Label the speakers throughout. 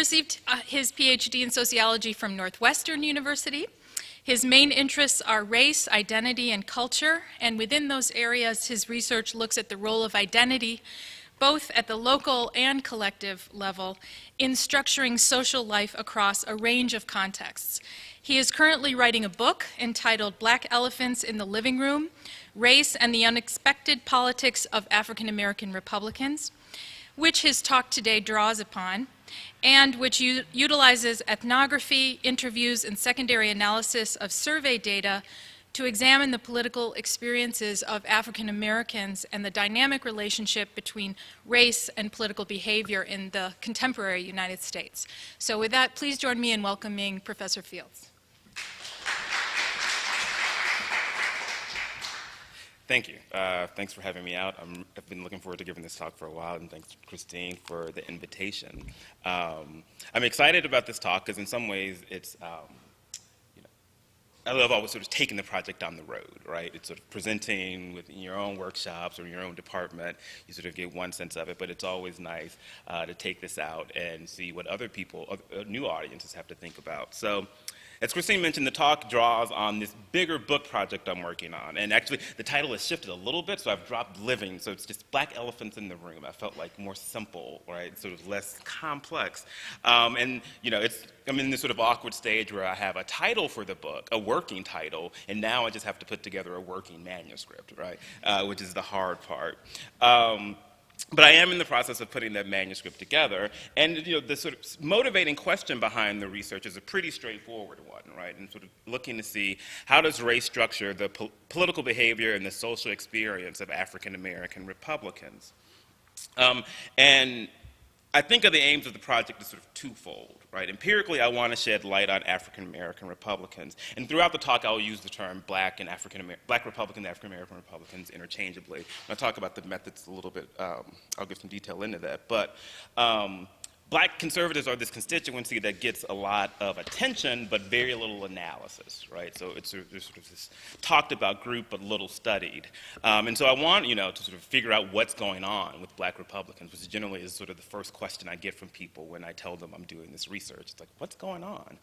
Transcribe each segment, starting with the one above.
Speaker 1: received his PhD in sociology from Northwestern University. His main interests are race, identity, and culture, and within those areas, his research looks at the role of identity, both at the local and collective level, in structuring social life across a range of contexts. He is currently writing a book entitled Black Elephants in the Living Room: Race and the Unexpected Politics of African American Republicans, which his talk today draws upon, and which utilizes ethnography, interviews, and secondary analysis of survey data to examine the political experiences of African Americans and the dynamic relationship between race and political behavior in the contemporary United States. So with that, please join me in welcoming Professor Fields.
Speaker 2: Thank you. Thanks for having me out. I've been looking forward to giving this talk for a while, and thanks, Christine, for the invitation. I'm excited about this talk because in some ways it's, I love always sort of taking the project down the road, right? It's sort of presenting within your own workshops or your own department. You sort of get one sense of it, but it's always nice to take this out and see what other people, new audiences have to think about. So, as Christine mentioned, the talk draws on this bigger book project I'm working on. And actually, the title has shifted a little bit, so I've dropped living. So it's just Black Elephants in the Room. I felt like more simple, right? Sort of less complex. And, you know, I'm in this sort of awkward stage where I have a title for the book, a working title, and now I just have to put together a working manuscript, right? Which is the hard part. But I am in the process of putting that manuscript together, and the sort of motivating question behind the research is a pretty straightforward one, right? And sort of looking to see how does race structure the political behavior and the social experience of African American Republicans. And I think of the aims of the project as sort of twofold, right? Empirically, I want to shed light on African American Republicans, and throughout the talk, I'll use the term Black Republican, African American Republicans interchangeably. When I talk about the methods a little bit, I'll give some detail into that. But Black conservatives are this constituency that gets a lot of attention, but very little analysis, right? So it's sort of this talked about group, but little studied. And so I want, to sort of figure out what's going on with Black Republicans, which generally is sort of the first question I get from people when I tell them I'm doing this research. It's like, what's going on?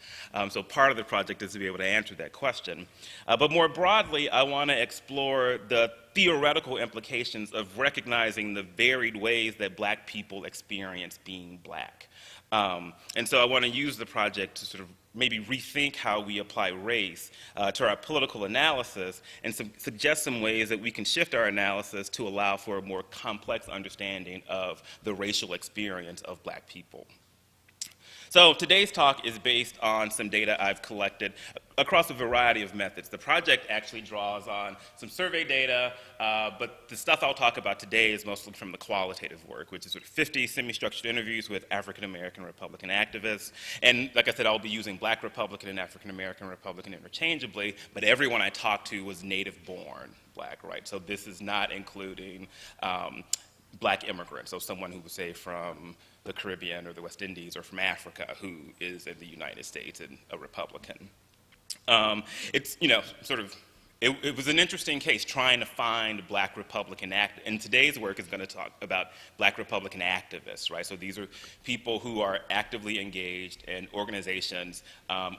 Speaker 2: So part of the project is to be able to answer that question. But more broadly, I want to explore the theoretical implications of recognizing the varied ways that Black people experience being Black. And so I want to use the project to sort of maybe rethink how we apply race to our political analysis and suggest some ways that we can shift our analysis to allow for a more complex understanding of the racial experience of Black people. So today's talk is based on some data I've collected across a variety of methods. The project actually draws on some survey data, but the stuff I'll talk about today is mostly from the qualitative work, which is sort of 50 semi-structured interviews with African American Republican activists. And like I said, I'll be using Black Republican and African American Republican interchangeably, but everyone I talked to was native-born Black, right? So this is not including Black immigrants, so someone who was, say, from the Caribbean or the West Indies or from Africa who is in the United States and a Republican. It's, it was an interesting case trying to find Black Republican and today's work is going to talk about Black Republican activists, right? So these are people who are actively engaged in organizations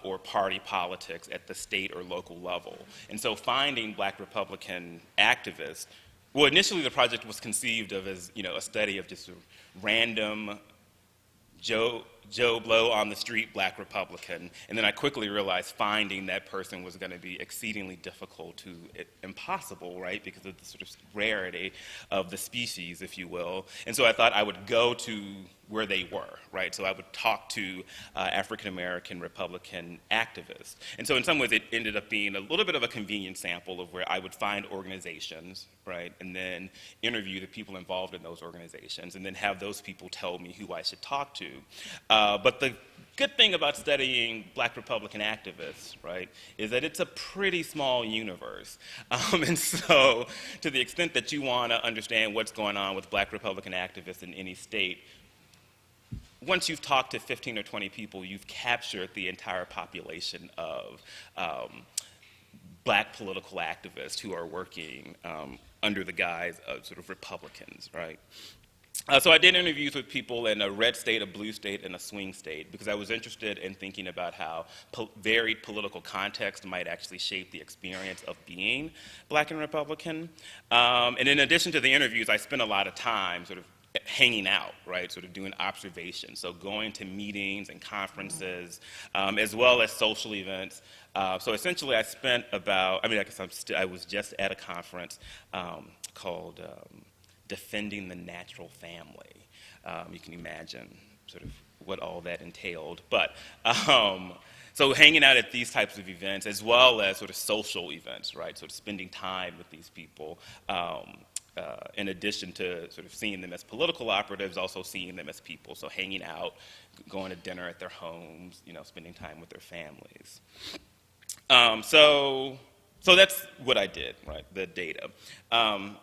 Speaker 2: or party politics at the state or local level. And so finding Black Republican activists, well, initially the project was conceived of as, a study of just sort of random Joe Blow on the street Black Republican, and then I quickly realized finding that person was going to be exceedingly difficult to impossible, right, because of the sort of rarity of the species, if you will. And so I thought I would go to where they were, right? So I would talk to African American Republican activists. And so in some ways it ended up being a little bit of a convenient sample of where I would find organizations, right, and then interview the people involved in those organizations, and then have those people tell me who I should talk to. But the good thing about studying Black Republican activists, right, is that it's a pretty small universe. And so to the extent that you want to understand what's going on with Black Republican activists in any state, once you've talked to 15 or 20 people, you've captured the entire population of Black political activists who are working under the guise of sort of Republicans, right? So I did interviews with people in a red state, a blue state, and a swing state because I was interested in thinking about how varied political context might actually shape the experience of being black and Republican. And in addition to the interviews, I spent a lot of time sort of hanging out, right, sort of doing observations, so going to meetings and conferences, as well as social events. So essentially I spent about, I mean, I guess I was just at a conference called Defending the Natural Family. You can imagine sort of what all that entailed. But so hanging out at these types of events, as well as sort of social events, right? Sort of spending time with these people, in addition to sort of seeing them as political operatives, also seeing them as people. So hanging out, going to dinner at their homes, you know, spending time with their families. So that's what I did, right, the data.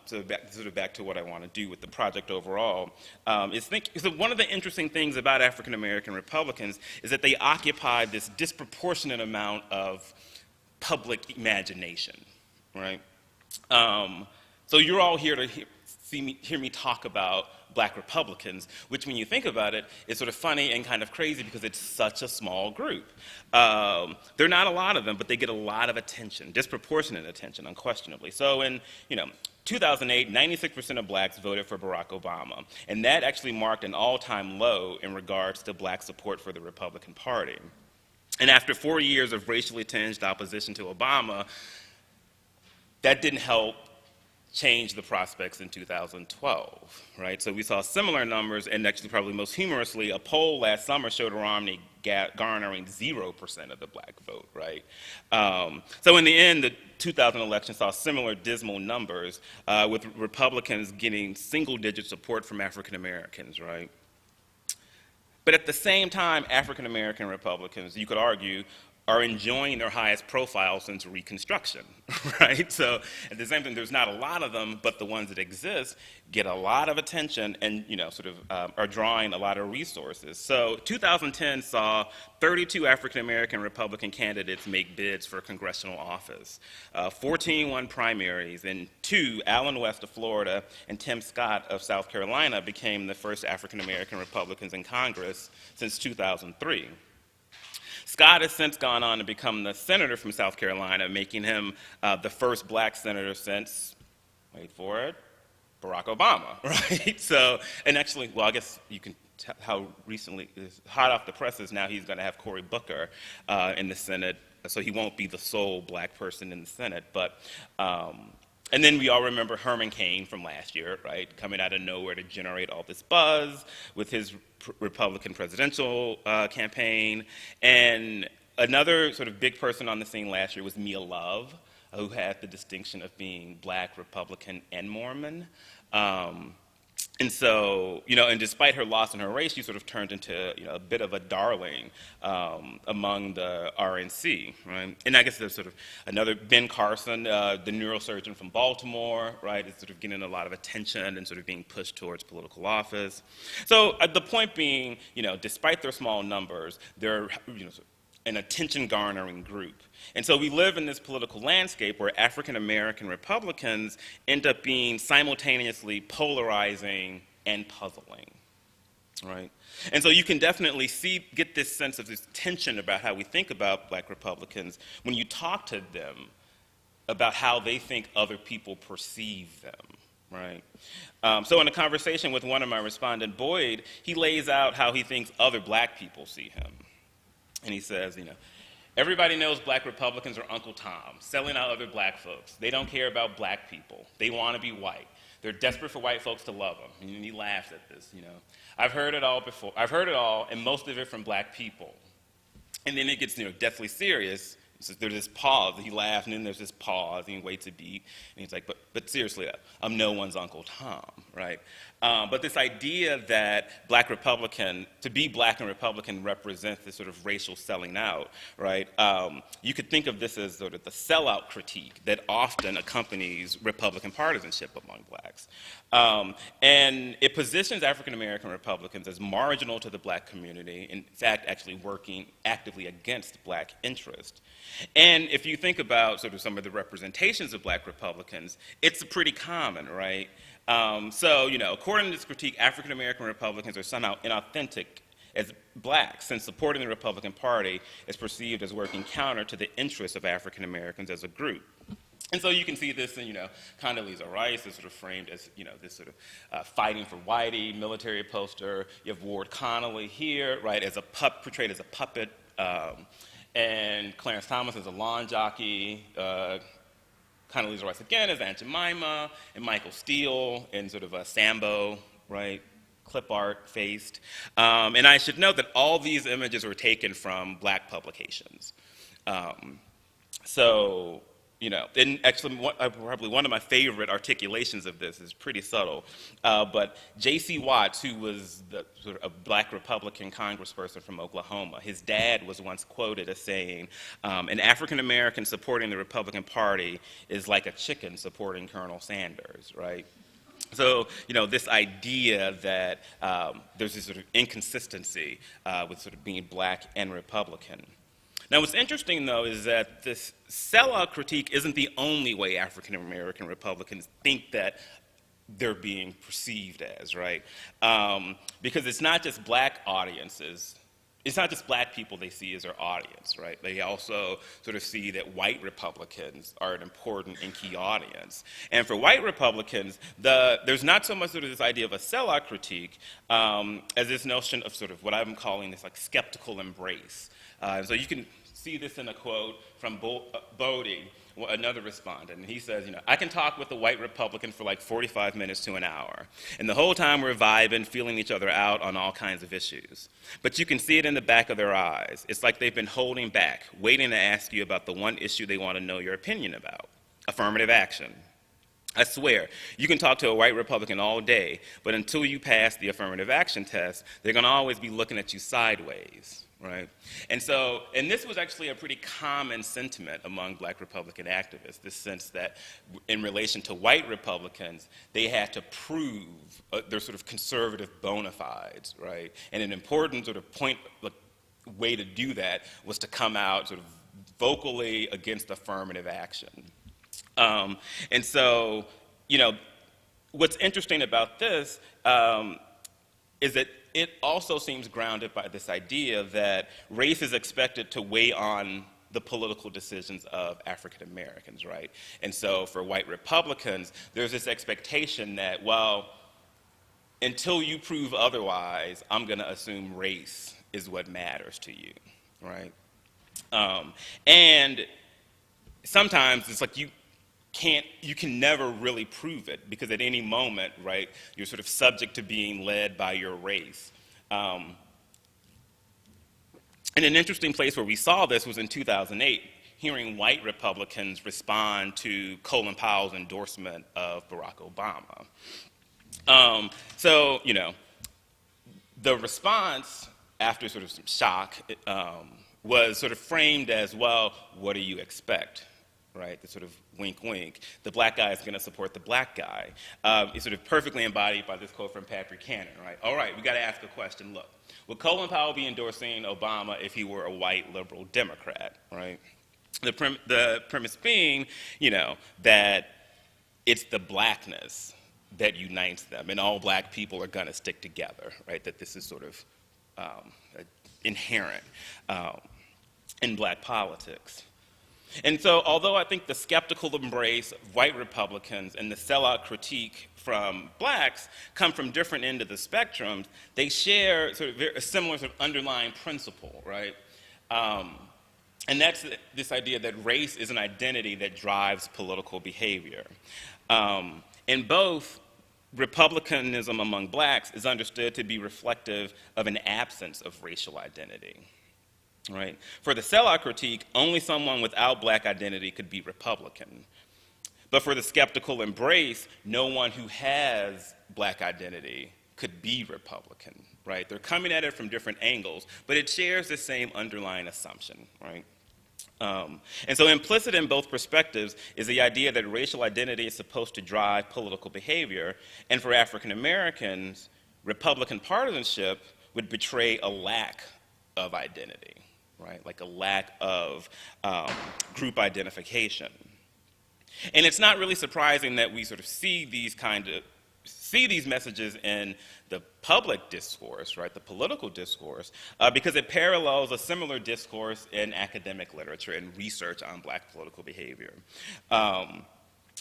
Speaker 2: So back to what I want to do with the project overall. So one of the interesting things about African American Republicans is that they occupy this disproportionate amount of public imagination, right? So you're all here to hear me talk about black Republicans, which when you think about it, is sort of funny and kind of crazy because it's such a small group. There are not a lot of them, but they get a lot of attention, disproportionate attention, unquestionably. So in 2008, 96% of blacks voted for Barack Obama, and that actually marked an all-time low in regards to black support for the Republican Party. And after 4 years of racially tinged opposition to Obama, that didn't help change the prospects in 2012, right? So we saw similar numbers, and actually probably most humorously, a poll last summer showed Romney garnering 0% of the black vote, right? So in the end, the 2000 election saw similar dismal numbers, with Republicans getting single-digit support from African Americans, right? But at the same time, African American Republicans, you could argue, are enjoying their highest profile since Reconstruction, right? So at the same time, there's not a lot of them, but the ones that exist get a lot of attention and, are drawing a lot of resources. So 2010 saw 32 African American Republican candidates make bids for congressional office. 14 won primaries, and 2, Allen West of Florida and Tim Scott of South Carolina, became the first African American Republicans in Congress since 2003. Scott has since gone on to become the senator from South Carolina, making him the first black senator since, wait for it, Barack Obama, right? So, and actually, well, I guess you can tell how recently, hot off the presses, now he's going to have Cory Booker in the Senate, so he won't be the sole black person in the Senate. But, and then we all remember Herman Cain from last year, right, coming out of nowhere to generate all this buzz with his Republican presidential campaign. And another sort of big person on the scene last year was Mia Love, who had the distinction of being black, Republican, and Mormon. And so, and despite her loss in her race, she sort of turned into, a bit of a darling among the RNC, right? And I guess there's sort of another Ben Carson, the neurosurgeon from Baltimore, right, is sort of getting a lot of attention and sort of being pushed towards political office. So the point being, despite their small numbers, they're, an attention-garnering group. And so we live in this political landscape where African American Republicans end up being simultaneously polarizing and puzzling, right? And so you can definitely get this sense of this tension about how we think about black Republicans when you talk to them about how they think other people perceive them, right? So in a conversation with one of my respondents, Boyd, he lays out how he thinks other black people see him. And he says, everybody knows black Republicans are Uncle Tom, selling out other black folks. They don't care about black people. They want to be white. They're desperate for white folks to love them. And he laughs at this, I've heard it all before. I've heard it all, and most of it from black people. And then it gets, deathly serious. So there's this pause. He laughs, and then there's this pause, and he waits a beat. And he's like, but seriously, I'm no one's Uncle Tom, right? But this idea that to be black and Republican represents this sort of racial selling out, right? You could think of this as sort of the sellout critique that often accompanies Republican partisanship among blacks. And it positions African American Republicans as marginal to the black community, in fact, actually working actively against black interest. And if you think about sort of some of the representations of black Republicans, it's pretty common, right? So, according to this critique, African American Republicans are somehow inauthentic as blacks, since supporting the Republican Party is perceived as working counter to the interests of African Americans as a group. And so you can see this in, Condoleezza Rice is sort of framed as, this sort of fighting for whitey military poster. You have Ward Connolly here, right, as portrayed as a puppet, and Clarence Thomas as a lawn jockey. Condoleezza Rice again as Aunt Jemima, and Michael Steele in sort of a Sambo, right, clip art faced. And I should note that all these images were taken from black publications. And actually, probably one of my favorite articulations of this is pretty subtle, but J.C. Watts, who was a black Republican congressperson from Oklahoma, his dad was once quoted as saying, an African American supporting the Republican Party is like a chicken supporting Colonel Sanders, right? So, this idea that there's this sort of inconsistency with sort of being black and Republican. Now, what's interesting, though, is that this sellout critique isn't the only way African American Republicans think that they're being perceived as, right? Because it's not just black audiences. It's not just black people they see as their audience, right? They also sort of see that white Republicans are an important and key audience. And for white Republicans, there's not so much sort of this idea of a sellout critique as this notion of sort of what I'm calling this like skeptical embrace. So you can see this in a quote from Bodie, another respondent, and he says, I can talk with a white Republican for like 45 minutes to an hour, and the whole time we're vibing, feeling each other out on all kinds of issues. But you can see it in the back of their eyes. It's like they've been holding back, waiting to ask you about the one issue they want to know your opinion about, affirmative action. I swear, you can talk to a white Republican all day, but until you pass the affirmative action test, they're going to always be looking at you sideways. Right? And this was actually a pretty common sentiment among black Republican activists, this sense that in relation to white Republicans, they had to prove their sort of conservative bona fides, right? And an important sort of way to do that was to come out sort of vocally against affirmative action. What's interesting about this is that it also seems grounded by this idea that race is expected to weigh on the political decisions of African Americans, right? And so for white Republicans, there's this expectation that, well, until you prove otherwise, I'm going to assume race is what matters to you, right? And sometimes it's like you can never really prove it, because at any moment, right, you're sort of subject to being led by your race. And an interesting place where we saw this was in 2008, hearing white Republicans respond to Colin Powell's endorsement of Barack Obama. The response, after sort of some shock, was sort of framed as, well, what do you expect? Right, the sort of wink, wink. The black guy is going to support the black guy. It's sort of perfectly embodied by this quote from Patrick Cannon, right? All right, we got to ask a question. Look, would Colin Powell be endorsing Obama if he were a white liberal Democrat, right? The premise being, that it's the blackness that unites them, and all black people are going to stick together, right? That this is sort of inherent in black politics. And so, although I think the skeptical embrace of white Republicans and the sellout critique from blacks come from different ends of the spectrum, they share sort of a similar sort of underlying principle, right? And that's this idea that race is an identity that drives political behavior. In both, Republicanism among blacks is understood to be reflective of an absence of racial identity. Right? For the sellout critique, only someone without black identity could be Republican. But for the skeptical embrace, no one who has black identity could be Republican, right? They're coming at it from different angles, but it shares the same underlying assumption, right? And so implicit in both perspectives is the idea that racial identity is supposed to drive political behavior, and for African Americans, Republican partisanship would betray a lack of identity. right? Like a lack of group identification. And it's not really surprising that we sort of see these messages in the public discourse, right, the political discourse, because it parallels a similar discourse in academic literature and research on black political behavior.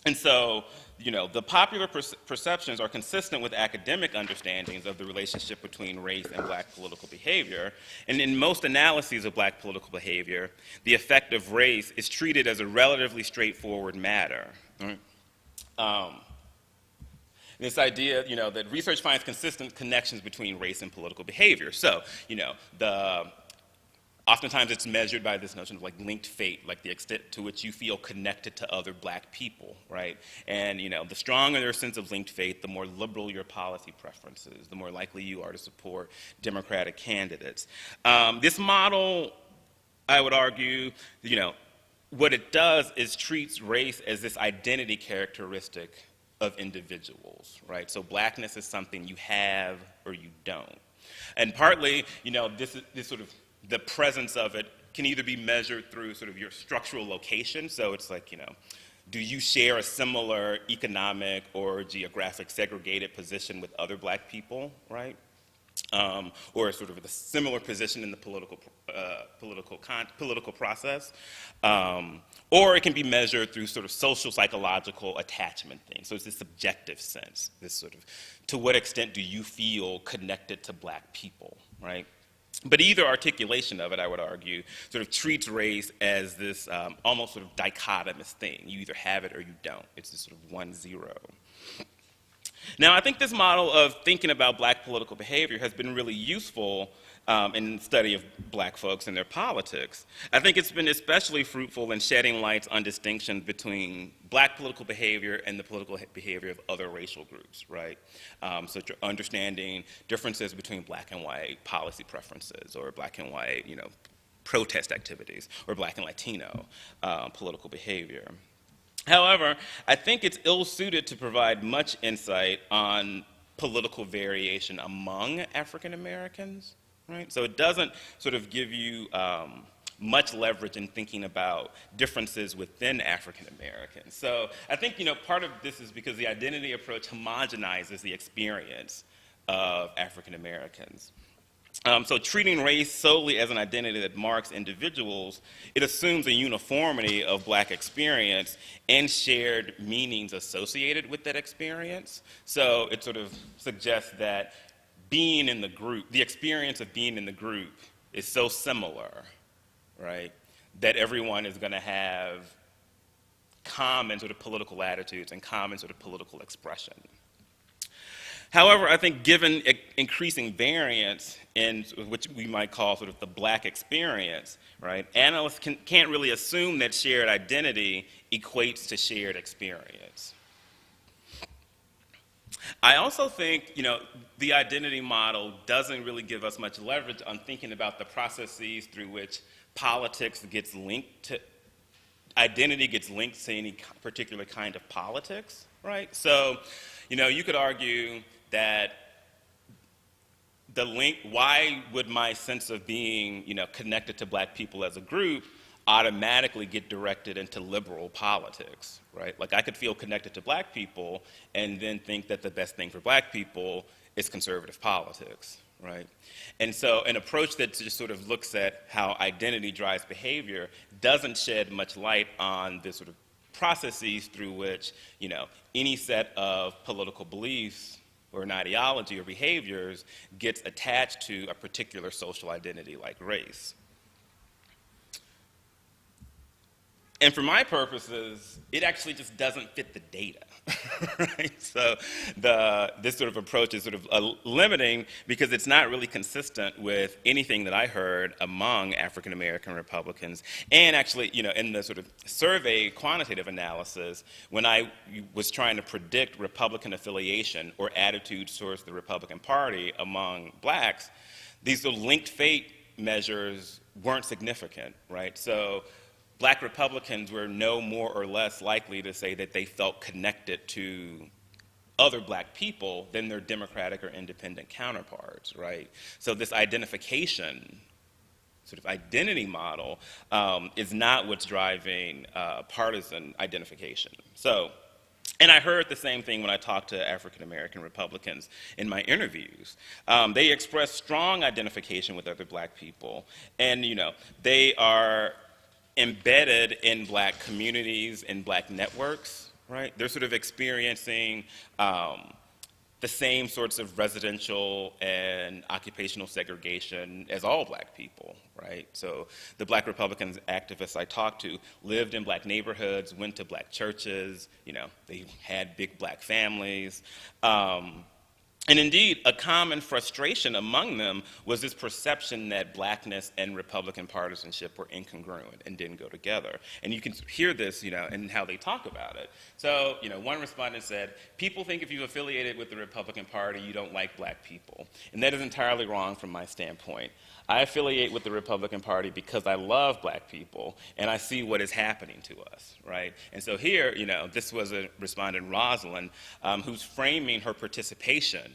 Speaker 2: And so, the popular perceptions are consistent with academic understandings of the relationship between race and black political behavior. And in most analyses of black political behavior, the effect of race is treated as a relatively straightforward matter. Right? This idea, that research finds consistent connections between race and political behavior. So, oftentimes it's measured by this notion of like linked fate, like the extent to which you feel connected to other black people, right? And the stronger your sense of linked fate, the more liberal your policy preferences, the more likely you are to support Democratic candidates. This model, I would argue, what it does is treats race as this identity characteristic of individuals, right? So blackness is something you have or you don't. And partly, this sort of the presence of it can either be measured through sort of your structural location. So it's like, do you share a similar economic or geographic segregated position with other black people, right? Or sort of a similar position in the political process. Or it can be measured through sort of social psychological attachment things. So it's this subjective sense, this sort of, to what extent do you feel connected to black people, right? But either articulation of it, I would argue, sort of treats race as this almost sort of dichotomous thing. You either have it or you don't. It's this sort of 1-0. Now, I think this model of thinking about black political behavior has been really useful in the study of black folks and their politics. I think it's been especially fruitful in shedding lights on distinctions between black political behavior and the political behavior of other racial groups, right? So understanding differences between black and white policy preferences, or black and white, protest activities, or black and Latino political behavior. However, I think it's ill-suited to provide much insight on political variation among African Americans, right? So it doesn't sort of give you much leverage in thinking about differences within African Americans. So I think, part of this is because the identity approach homogenizes the experience of African Americans. So treating race solely as an identity that marks individuals, it assumes a uniformity of black experience and shared meanings associated with that experience. So it sort of suggests that being in the group, the experience of being in the group is so similar, right, that everyone is going to have common sort of political attitudes and common sort of political expression. However, I think given increasing variance in which we might call sort of the black experience, right, analysts can't really assume that shared identity equates to shared experience. I also think, the identity model doesn't really give us much leverage on thinking about the processes through which politics gets linked to, identity gets linked to any particular kind of politics, right? So, you could argue that the link, why would my sense of being, connected to black people as a group automatically get directed into liberal politics, right? Like I could feel connected to black people and then think that the best thing for black people is conservative politics, right? And so an approach that just sort of looks at how identity drives behavior doesn't shed much light on the sort of processes through which, any set of political beliefs or an ideology or behaviors gets attached to a particular social identity like race. And for my purposes, it actually just doesn't fit the data, right? So this sort of approach is sort of limiting because it's not really consistent with anything that I heard among African American Republicans. And actually, in the sort of survey quantitative analysis, when I was trying to predict Republican affiliation or attitudes towards the Republican Party among blacks, these sort of linked fate measures weren't significant, right? So black Republicans were no more or less likely to say that they felt connected to other black people than their Democratic or independent counterparts, right? So this identification sort of identity model is not what's driving partisan identification. So, and I heard the same thing when I talked to African American Republicans in my interviews. They express strong identification with other black people, and they are embedded in black communities and black networks, right? They're sort of experiencing the same sorts of residential and occupational segregation as all black people, right? So the black Republicans activists I talked to lived in black neighborhoods, went to black churches, they had big black families. And indeed, a common frustration among them was this perception that blackness and Republican partisanship were incongruent and didn't go together. And you can hear this, in how they talk about it. So, one respondent said, people think if you're affiliated with the Republican Party, you don't like black people. And that is entirely wrong from my standpoint. I affiliate with the Republican Party because I love black people, and I see what is happening to us, right? And so here, this was a respondent, Rosalind, who's framing her participation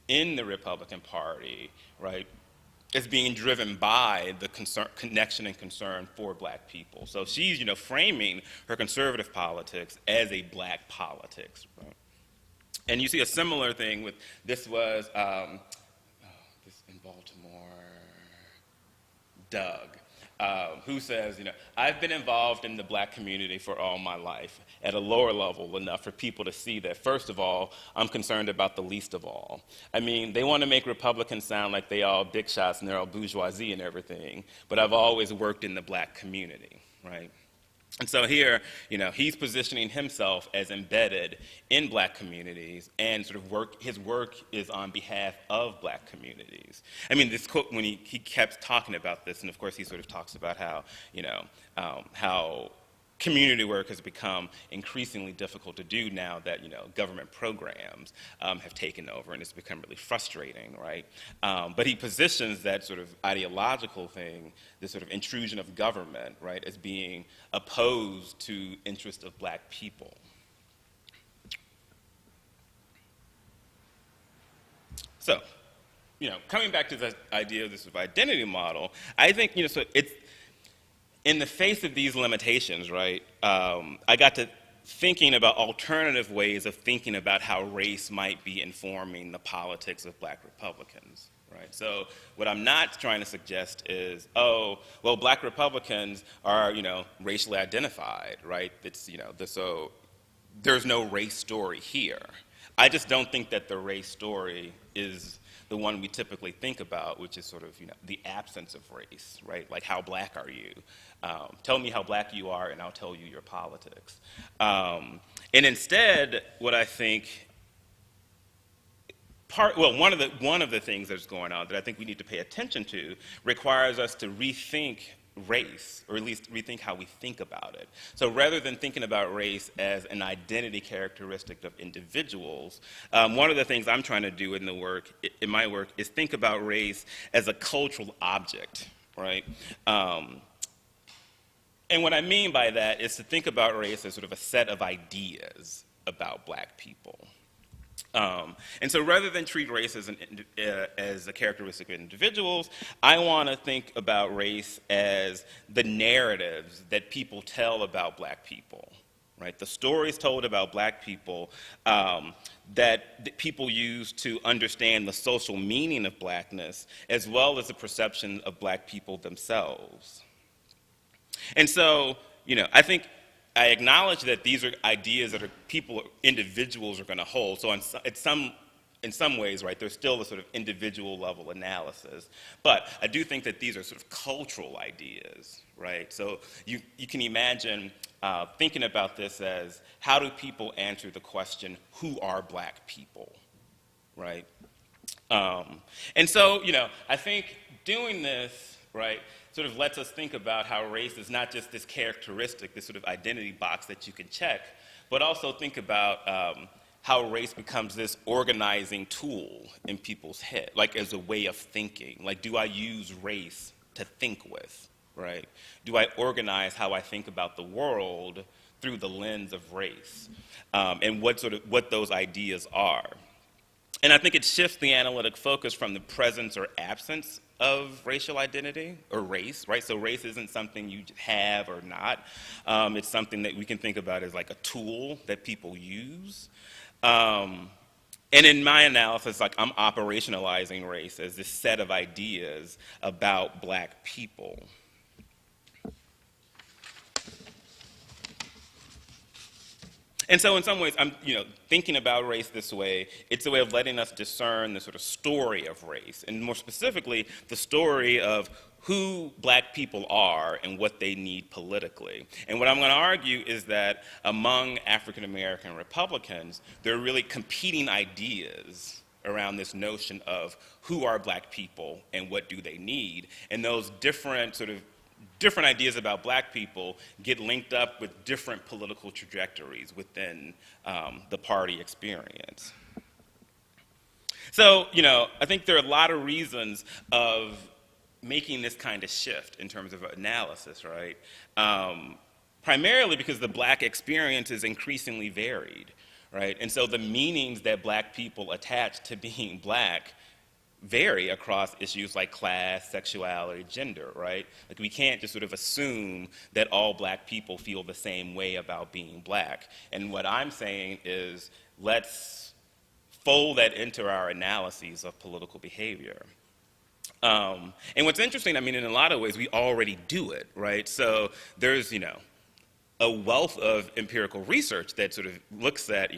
Speaker 2: in the Republican Party, right, as being driven by the connection and concern for black people. So she's, framing her conservative politics as a black politics, right? And you see a similar thing with, this was, this in Baltimore, Doug, who says, I've been involved in the black community for all my life at a lower level enough for people to see that, first of all, I'm concerned about the least of all. I mean, they want to make Republicans sound like they all big shots and they're all bourgeoisie and everything, but I've always worked in the black community, right? And so here, he's positioning himself as embedded in black communities, and sort of his work is on behalf of black communities. I mean, this quote, when he kept talking about this, and of course he sort of talks about how, how community work has become increasingly difficult to do now that government programs have taken over, and it's become really frustrating, right? But he positions that sort of ideological thing, this sort of intrusion of government, right, as being opposed to interests of black people. So, coming back to the idea of this sort of identity model, I think so it's, in the face of these limitations, right, I got to thinking about alternative ways of thinking about how race might be informing the politics of black Republicans, right? So what I'm not trying to suggest is, oh, well, black Republicans are, racially identified, right? It's, so there's no race story here. I just don't think that the race story is the one we typically think about, which is sort of, the absence of race, right? Like, how black are you? Tell me how black you are, and I'll tell you your politics. And instead, what I think, one of the things that's going on that I think we need to pay attention to requires us to rethink race, or at least rethink how we think about it. So rather than thinking about race as an identity characteristic of individuals, one of the things I'm trying to do in my work is think about race as a cultural object, right? And what I mean by that is to think about race as sort of a set of ideas about black people. And so rather than treat race as a characteristic of individuals, I want to think about race as the narratives that people tell about black people, right? The stories told about black people that people use to understand the social meaning of blackness, as well as the perception of black people themselves. And so, I think I acknowledge that these are ideas that individuals are going to hold. So in some ways, right, there's still a sort of individual level analysis. But I do think that these are sort of cultural ideas, right? So you can imagine thinking about this as, how do people answer the question, who are black people, right? And so, I think doing this, right, sort of lets us think about how race is not just this characteristic, this sort of identity box that you can check, but also think about how race becomes this organizing tool in people's head, like as a way of thinking. Like, do I use race to think with, right? Do I organize how I think about the world through the lens of race, and what those ideas are? And I think it shifts the analytic focus from the presence or absence of racial identity or race, right? So race isn't something you have or not. It's something that we can think about as like a tool that people use. And in my analysis, like I'm operationalizing race as this set of ideas about Black people. And so in some ways, I'm thinking about race this way. It's a way of letting us discern the sort of story of race, and more specifically, the story of who Black people are and what they need politically. And what I'm going to argue is that among African American Republicans, there are really competing ideas around this notion of who are Black people and what do they need. And those different ideas about Black people get linked up with different political trajectories within the party experience. So, I think there are a lot of reasons of making this kind of shift in terms of analysis, right? Primarily because the Black experience is increasingly varied, right? And so the meanings that Black people attach to being Black vary across issues like class, sexuality, gender, right? Like we can't just sort of assume that all Black people feel the same way about being Black. And what I'm saying is let's fold that into our analyses of political behavior. And what's interesting, in a lot of ways, we already do it, right? So there's, a wealth of empirical research that sort of looks at,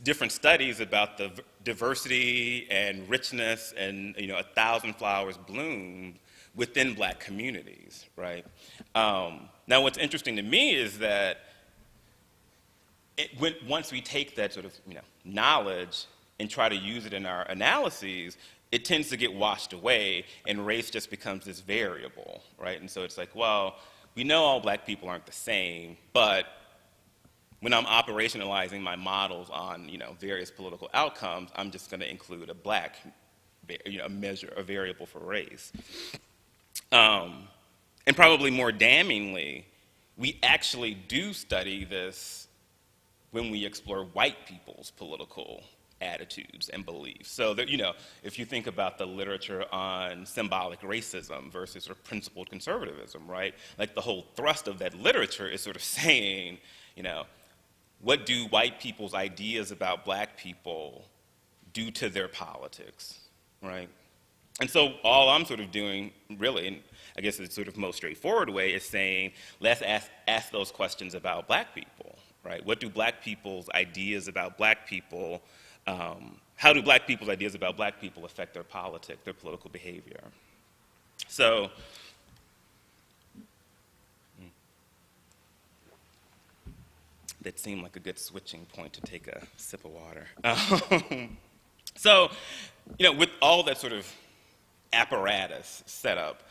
Speaker 2: different studies about the diversity and richness and 1,000 flowers bloom within Black communities, right? Now, what's interesting to me is that once we take that sort of knowledge and try to use it in our analyses, it tends to get washed away, and race just becomes this variable, right? And so it's like, well, we know all Black people aren't the same, but when I'm operationalizing my models on various political outcomes, I'm just going to include a Black measure, a variable for race. And probably more damningly, we actually do study this when we explore white people's political attitudes and beliefs. So that, if you think about the literature on symbolic racism versus sort of principled conservatism, right? Like the whole thrust of that literature is sort of saying, what do white people's ideas about Black people do to their politics, right? And so all I'm sort of doing, really, and I guess the sort of most straightforward way, is saying, let's ask those questions about Black people, right? What do Black people's ideas about Black people, how do Black people's ideas about Black people affect their politics, their political behavior? So, that seemed like a good switching point to take a sip of water. So, with all that sort of apparatus set up,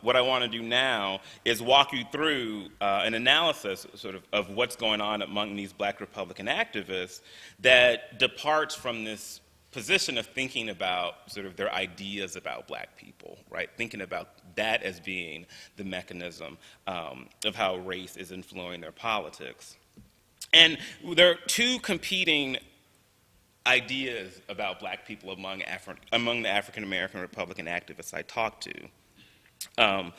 Speaker 2: what I want to do now is walk you through an analysis of what's going on among these Black Republican activists that departs from this position of thinking about sort of their ideas about Black people, right? Thinking about that as being the mechanism of how race is influencing their politics. And there are two competing ideas about Black people among the African American Republican activists I talked to.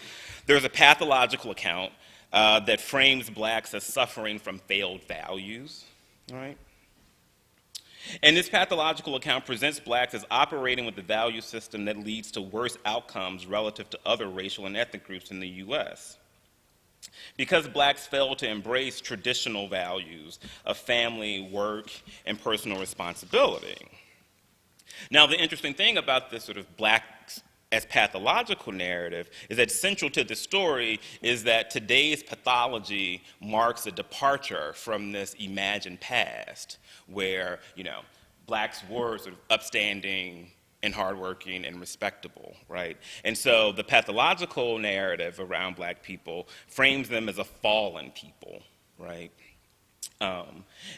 Speaker 2: There's a pathological account that frames Blacks as suffering from failed values, right? And this pathological account presents Blacks as operating with a value system that leads to worse outcomes relative to other racial and ethnic groups in the U.S. Because Blacks fail to embrace traditional values of family, work, and personal responsibility. Now, the interesting thing about this sort of Blacks as pathological narrative is that central to the story is that today's pathology marks a departure from this imagined past where, Blacks were sort of upstanding and hardworking and respectable, right? And so the pathological narrative around Black people frames them as a fallen people, right?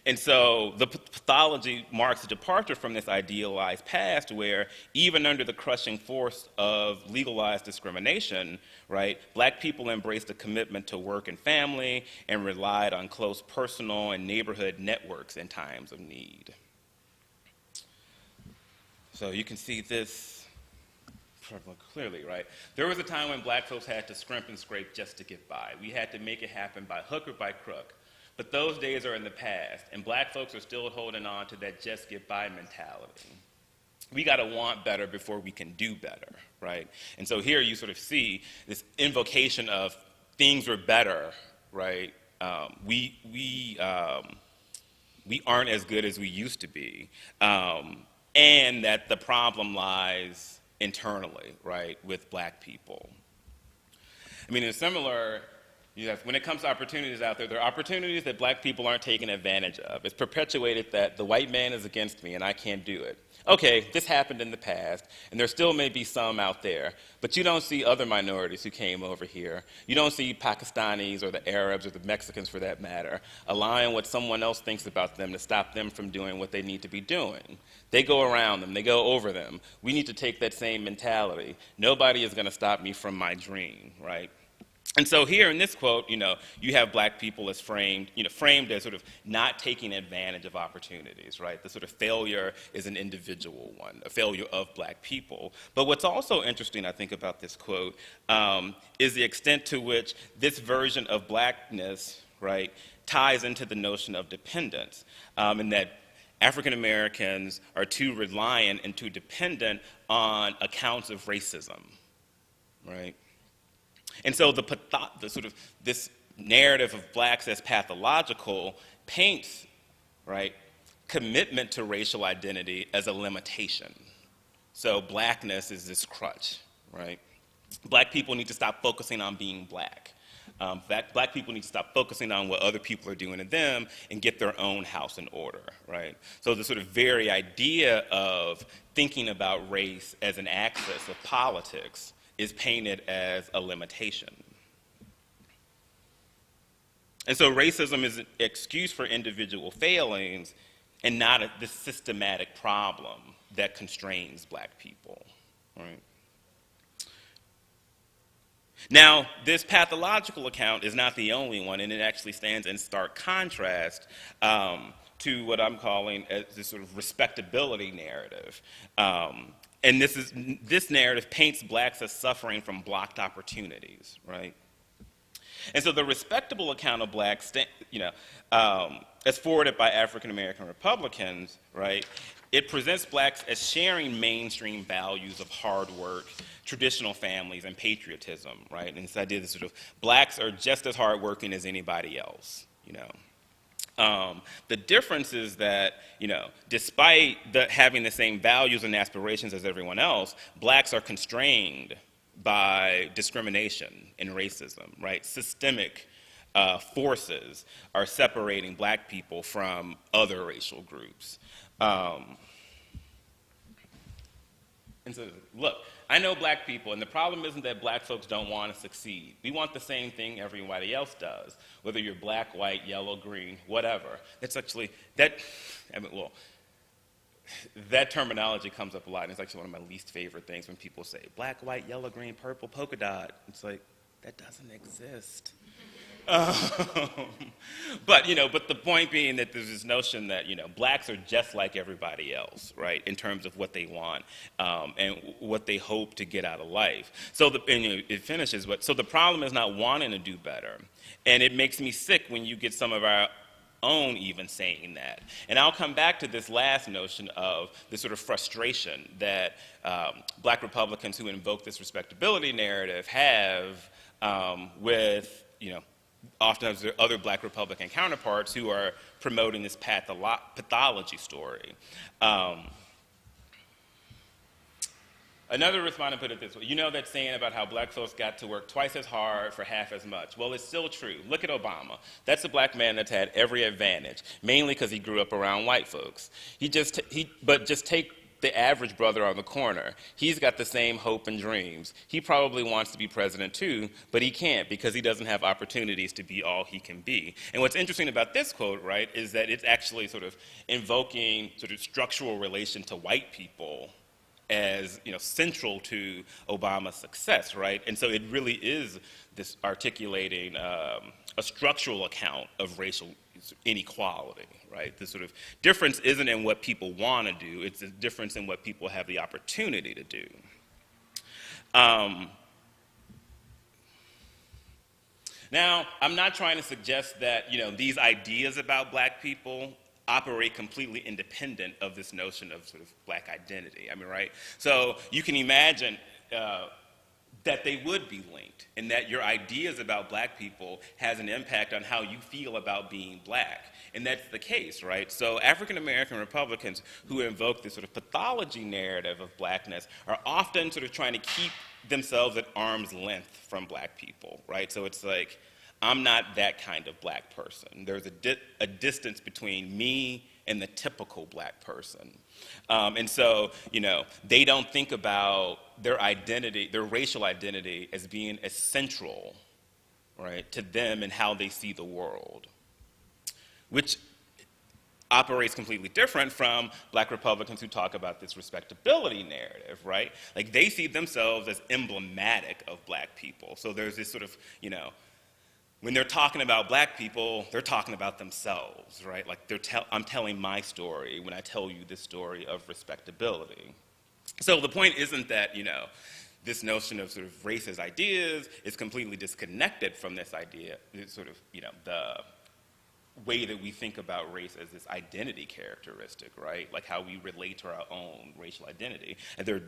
Speaker 2: And so the pathology marks a departure from this idealized past where even under the crushing force of legalized discrimination, right, Black people embraced a commitment to work and family and relied on close personal and neighborhood networks in times of need. So you can see this clearly, right? There was a time when black folks had to scrimp and scrape just to get by. We had to make it happen by hook or by crook. But those days are in the past, and black folks are still holding on to that just get by mentality. We got to want better before we can do better, right? And so here you sort of see this invocation of things were better, right? We aren't as good as we used to be, and that the problem lies internally, right, with black people. I mean, in similar, when it comes to opportunities out there, there are opportunities that black people aren't taking advantage of. It's perpetuated that the white man is against me and I can't do it. Okay, this happened in the past, and there still may be some out there, but you don't see other minorities who came over here. You don't see Pakistanis or the Arabs or the Mexicans, for that matter, allowing what someone else thinks about them to stop them from doing what they need to be doing. They go around them, they go over them. We need to take that same mentality. Nobody is going to stop me from my dream, right? And so here in this quote, you have black people as framed as sort of not taking advantage of opportunities, right? The sort of failure is an individual one, a failure of black people. But what's also interesting, I think, about this quote is the extent to which this version of blackness, right, ties into the notion of dependence, and that African Americans are too reliant and too dependent on accounts of racism, right? And so this narrative of blacks as pathological paints, right, commitment to racial identity as a limitation. So blackness is this crutch, right? Black people need to stop focusing on being black. Black people need to stop focusing on what other people are doing to them and get their own house in order, right? So the sort of very idea of thinking about race as an axis of politics is painted as a limitation. And so racism is an excuse for individual failings and not the systematic problem that constrains black people, right? Now, this pathological account is not the only one, and it actually stands in stark contrast to what I'm calling this sort of respectability narrative. And this narrative paints blacks as suffering from blocked opportunities, right? And so the respectable account of blacks, as forwarded by African American Republicans, right, it presents blacks as sharing mainstream values of hard work, traditional families, and patriotism, right? And this idea that sort of blacks are just as hardworking as anybody else, The difference is that, despite having the same values and aspirations as everyone else, blacks are constrained by discrimination and racism, right? Systemic forces are separating black people from other racial groups. And so, look, I know black people, and the problem isn't that black folks don't want to succeed. We want the same thing everybody else does, whether you're black, white, yellow, green, whatever. That's actually, that terminology comes up a lot, and it's actually one of my least favorite things when people say black, white, yellow, green, purple, polka dot. It's like, that doesn't exist. But the point being that there's this notion that, blacks are just like everybody else, right, in terms of what they want and what they hope to get out of life. So it finishes, so the problem is not wanting to do better. And it makes me sick when you get some of our own even saying that. And I'll come back to this last notion of this sort of frustration that black Republicans who invoke this respectability narrative have with, often there are other black Republican counterparts who are promoting this pathology story. Another respondent put it this way: that saying about how black folks got to work twice as hard for half as much. Well, it's still true. Look at Obama. That's a black man that's had every advantage, mainly because he grew up around white folks. But just take the average brother on the corner. He's got the same hope and dreams. He probably wants to be president too, but he can't because he doesn't have opportunities to be all he can be. And what's interesting about this quote, right, is that it's actually sort of invoking sort of structural relation to white people as central to Obama's success, right? And so it really is this articulating a structural account of racial inequality, right? The sort of difference isn't in what people want to do, it's a difference in what people have the opportunity to do. Now, I'm not trying to suggest that, these ideas about black people operate completely independent of this notion of sort of black identity. I mean, right? So you can imagine that they would be linked, and that your ideas about black people has an impact on how you feel about being black. And that's the case, right? So African American Republicans who invoke this sort of pathology narrative of blackness are often sort of trying to keep themselves at arm's length from black people, right? So it's like, I'm not that kind of black person. There's a distance between me and the typical black person. And so, they don't think about their identity, their racial identity, as being as central, right, to them and how they see the world, which operates completely different from black Republicans who talk about this respectability narrative, right? Like, they see themselves as emblematic of black people. So there's this sort of, when they're talking about black people, they're talking about themselves, right? Like, I'm telling my story when I tell you this story of respectability. So the point isn't that, this notion of sort of race as ideas is completely disconnected from this idea, this sort of, the way that we think about race as this identity characteristic, right? Like how we relate to our own racial identity. And they're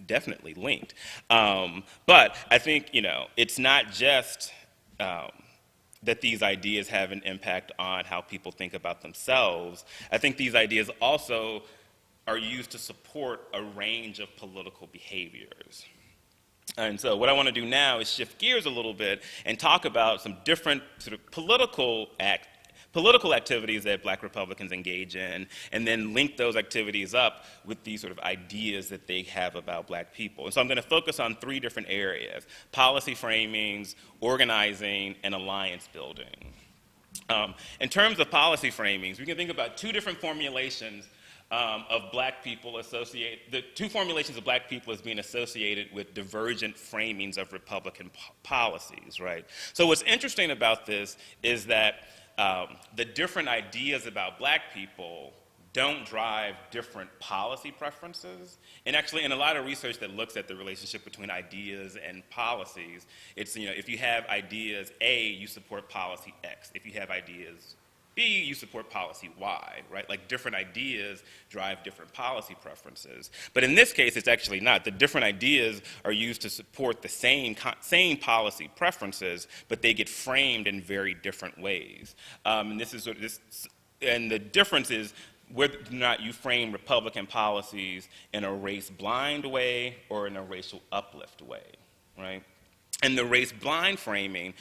Speaker 2: definitely linked. But I think, it's not just that these ideas have an impact on how people think about themselves. I think these ideas also are used to support a range of political behaviors. And so what I want to do now is shift gears a little bit and talk about some different sort of political activities that black Republicans engage in, and then link those activities up with these sort of ideas that they have about black people. And so I'm going to focus on 3 different areas: policy framings, organizing, and alliance building. In terms of policy framings, we can think about 2 different formulations of black people the 2 formulations of black people as being associated with divergent framings of Republican policies, right? So what's interesting about this is that the different ideas about black people don't drive different policy preferences. And actually, in a lot of research that looks at the relationship between ideas and policies, it's, if you have ideas A, you support policy X. If you have ideas B, you support policy Y, right? Like, different ideas drive different policy preferences. But in this case, it's actually not. The different ideas are used to support the same policy preferences, but they get framed in very different ways. And the difference is whether or not you frame Republican policies in a race-blind way or in a racial uplift way, right? And the race-blind framing,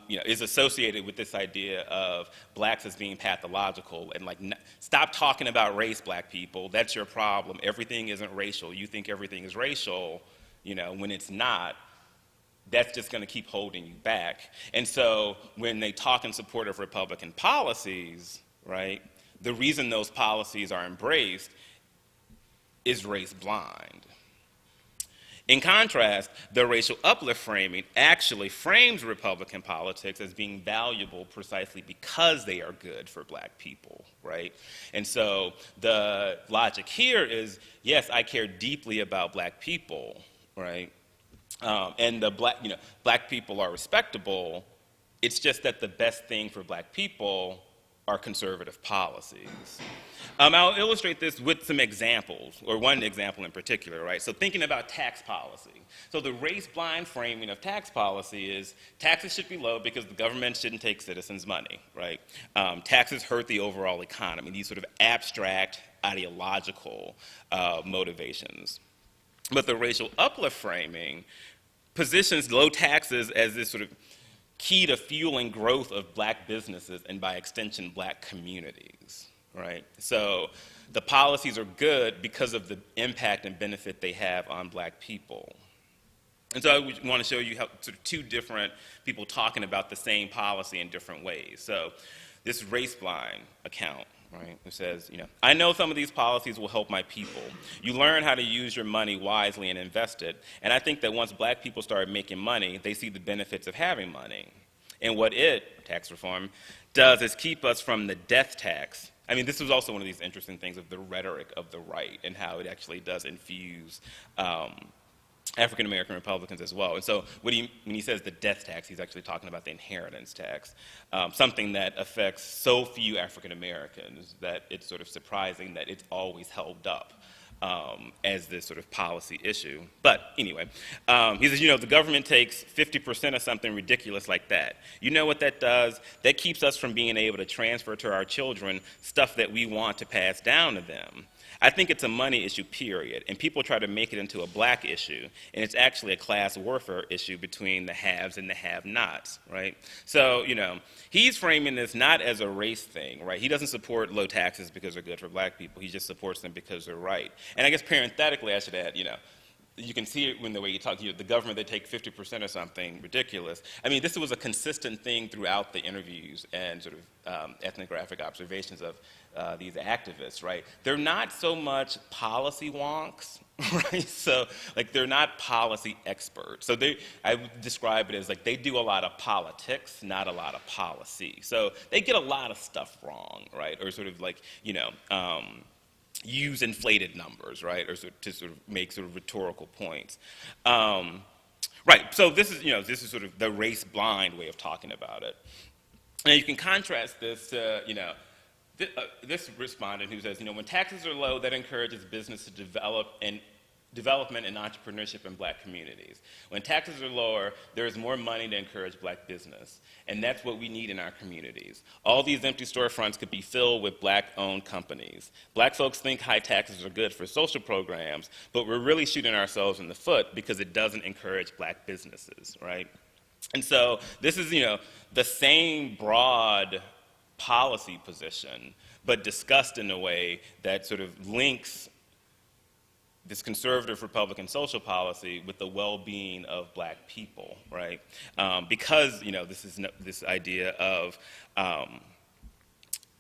Speaker 2: is associated with this idea of blacks as being pathological and stop talking about race, black people. That's your problem. Everything isn't racial. You think everything is racial, when it's not. That's just going to keep holding you back. And so when they talk in support of Republican policies, right, the reason those policies are embraced is race-blind. In contrast, the racial uplift framing actually frames Republican politics as being valuable precisely because they are good for black people, right? And so the logic here is, yes, I care deeply about black people, right? And black people are respectable. It's just that the best thing for black people are conservative policies. I'll illustrate this with some examples, or one example in particular, right? So thinking about tax policy. So the race-blind framing of tax policy is taxes should be low because the government shouldn't take citizens' money, right? Taxes hurt the overall economy, these sort of abstract ideological motivations. But the racial uplift framing positions low taxes as this sort of key to fueling growth of black businesses and, by extension, black communities, right? So the policies are good because of the impact and benefit they have on black people. And so I want to show you how sort of 2 different people talking about the same policy in different ways. So this race-blind account, right, who says, I know some of these policies will help my people. You learn how to use your money wisely and invest it. And I think that once black people start making money, they see the benefits of having money. And what tax reform, does is keep us from the death tax. I mean, this was also one of these interesting things of the rhetoric of the right and how it actually does infuse African American Republicans as well. And so when he says the death tax, he's actually talking about the inheritance tax, something that affects so few African Americans that it's sort of surprising that it's always held up as this sort of policy issue. But anyway, he says, the government takes 50% of something ridiculous like that. You know what that does? That keeps us from being able to transfer to our children stuff that we want to pass down to them. I think it's a money issue, period, and people try to make it into a black issue, and it's actually a class warfare issue between the haves and the have-nots, right? So, he's framing this not as a race thing, right? He doesn't support low taxes because they're good for black people. He just supports them because they're right. And I guess parenthetically, I should add, you can see it when the way you talk, the government, they take 50% of something ridiculous. I mean, this was a consistent thing throughout the interviews and sort of ethnographic observations of these activists, right? They're not so much policy wonks, right? So, they're not policy experts. So I would describe it as they do a lot of politics, not a lot of policy. So they get a lot of stuff wrong, right? Or sort of use inflated numbers, right, or to sort of make sort of rhetorical points. Right, so this is sort of the race-blind way of talking about it. And you can contrast this to, this respondent who says, when taxes are low, that encourages business to development and entrepreneurship in black communities. When taxes are lower, there is more money to encourage black business. And that's what we need in our communities. All these empty storefronts could be filled with black-owned companies. Black folks think high taxes are good for social programs, but we're really shooting ourselves in the foot because it doesn't encourage black businesses, right? And so this is, the same broad policy position, but discussed in a way that sort of links this conservative Republican social policy with the well-being of black people, right? Because, this idea of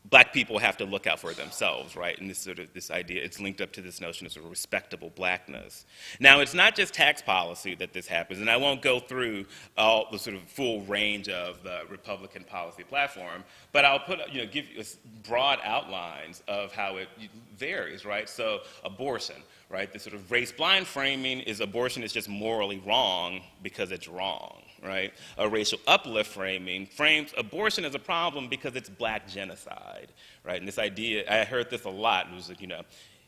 Speaker 2: black people have to look out for themselves, right? And this idea, it's linked up to this notion of sort of respectable blackness. Now, it's not just tax policy that this happens, and I won't go through all the sort of full range of the Republican policy platform, but I'll give you broad outlines of how it varies, right? So, abortion, right? The sort of race-blind framing is abortion is just morally wrong because it's wrong, right? A racial uplift framing frames abortion as a problem because it's black genocide, right? And this idea, I heard this a lot, it was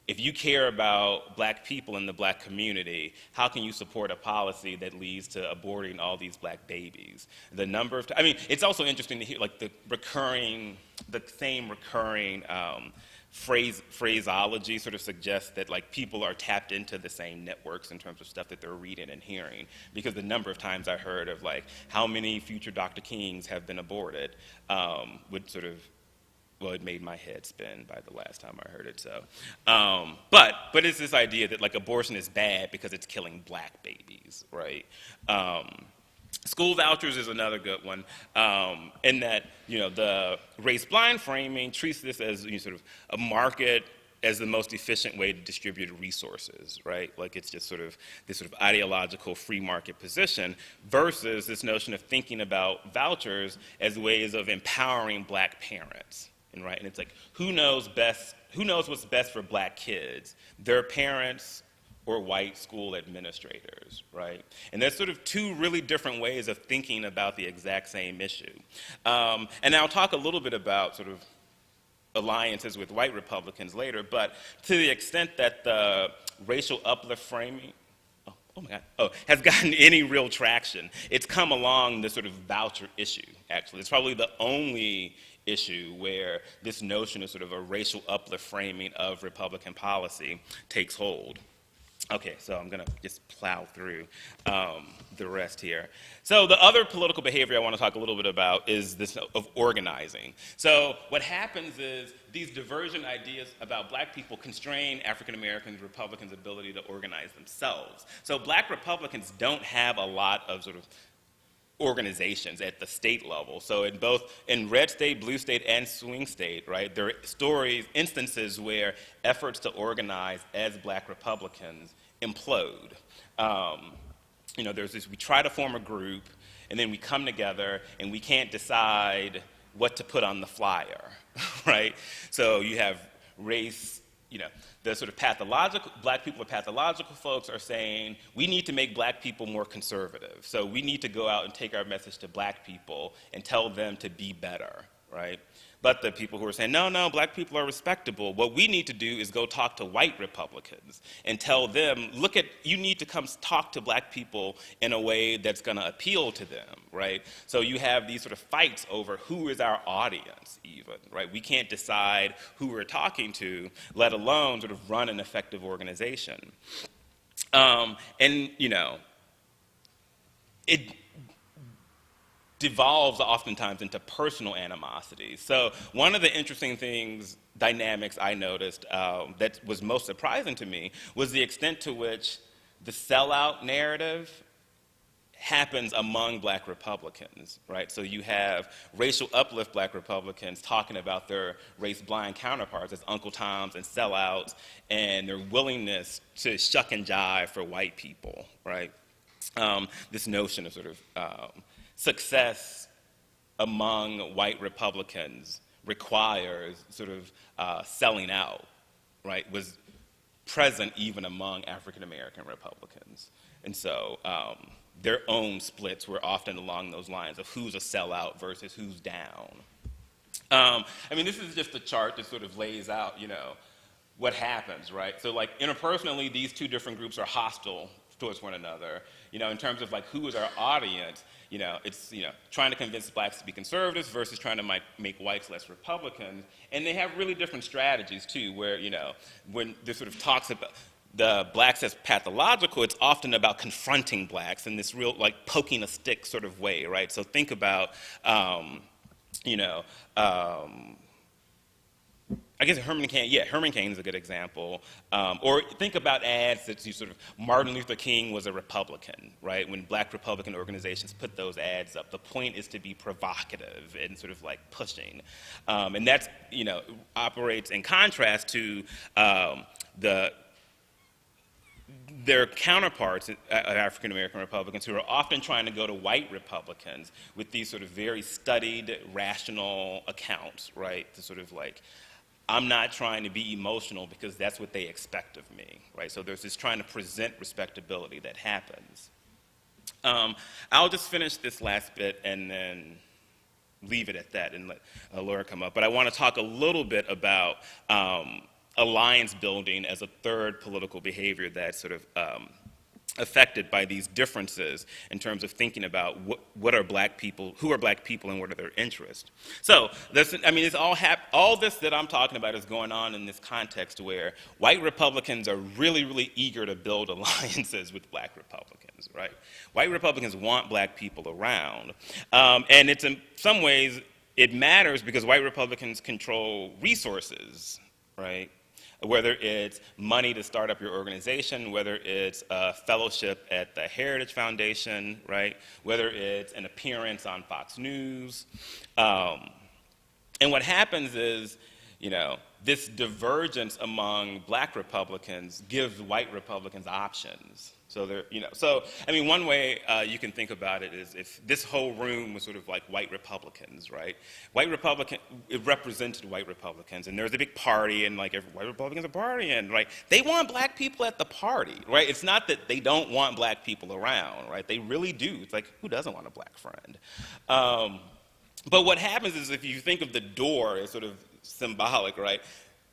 Speaker 2: if you care about black people in the black community, how can you support a policy that leads to aborting all these black babies? The number of, it's also interesting to hear the same recurring phraseology sort of suggests that people are tapped into the same networks in terms of stuff that they're reading and hearing, because the number of times I heard of how many future Dr. Kings have been aborted would sort of, well, it made my head spin by the last time I heard it. So, but it's this idea that abortion is bad because it's killing black babies, right? School vouchers is another good one, in that, the race-blind framing treats this as sort of a market as the most efficient way to distribute resources, right? It's just sort of this sort of ideological free market position versus this notion of thinking about vouchers as ways of empowering black parents, and it's who knows what's best for black kids? Their parents or white school administrators, right? And there's sort of two really different ways of thinking about the exact same issue. And I'll talk a little bit about sort of alliances with white Republicans later, but to the extent that the racial uplift framing, has gotten any real traction, it's come along the sort of voucher issue, actually. It's probably the only issue where this notion of sort of a racial uplift framing of Republican policy takes hold. Okay, so I'm going to just plow through the rest here. So the other political behavior I want to talk a little bit about is this of organizing. So what happens is these divergent ideas about black people constrain African American Republicans' ability to organize themselves. So black Republicans don't have a lot of sort of organizations at the state level. So in red state, blue state, and swing state, right, there are instances where efforts to organize as black Republicans implode. There's this, we try to form a group, and then we come together, and we can't decide what to put on the flyer, right? So you have race, the sort of pathological, black people or pathological folks are saying, we need to make black people more conservative. So we need to go out and take our message to black people and tell them to be better, right? But the people who are saying, no, no, black people are respectable, what we need to do is go talk to white Republicans and tell them, you need to come talk to black people in a way that's going to appeal to them, right? So you have these sort of fights over who is our audience even, right? We can't decide who we're talking to, let alone sort of run an effective organization. It devolves oftentimes into personal animosity. So one of the interesting dynamics I noticed that was most surprising to me was the extent to which the sellout narrative happens among black Republicans, right? So you have racial uplift black Republicans talking about their race-blind counterparts as Uncle Toms and sellouts and their willingness to shuck and jive for white people, right? This notion of sort of success among white Republicans requires sort of selling out, right, was present even among African American Republicans. And so their own splits were often along those lines of who's a sellout versus who's down. This is just a chart that sort of lays out, what happens, right? So like interpersonally, these two different groups are hostile towards one another. In terms of like who is our audience, it's trying to convince blacks to be conservatives versus trying to make whites less Republicans, and they have really different strategies too. Where when there sort of talks about the blacks as pathological, it's often about confronting blacks in this real like poking a stick sort of way, right? So think about I guess Herman Cain is a good example. Or think about ads that you sort of, Martin Luther King was a Republican, right? When black Republican organizations put those ads up, the point is to be provocative and sort of like pushing. And that's, operates in contrast to their counterparts, African American Republicans, who are often trying to go to white Republicans with these sort of very studied, rational accounts, right? To sort of like, I'm not trying to be emotional because that's what they expect of me, right? So there's this trying to present respectability that happens. I'll just finish this last bit and then leave it at that and let Laura come up. But I want to talk a little bit about alliance building as a third political behavior that's sort of affected by these differences in terms of thinking about what are black people, who are black people, and what are their interests. So, it's all this that I'm talking about is going on in this context where white Republicans are really, really eager to build alliances with black Republicans, right? White Republicans want black people around, and it's in some ways it matters because white Republicans control resources, right? Whether it's money to start up your organization, whether it's a fellowship at the Heritage Foundation, right? Whether it's an appearance on Fox News. And what happens is, this divergence among black Republicans gives white Republicans options. So one way you can think about it is if this whole room was sort of like white Republicans, right? It represented white Republicans, and there's a big party, and like white Republicans are partying, right? They want black people at the party, right? It's not that they don't want black people around, right? They really do. It's like, who doesn't want a black friend? But what happens is if you think of the door as sort of symbolic, right?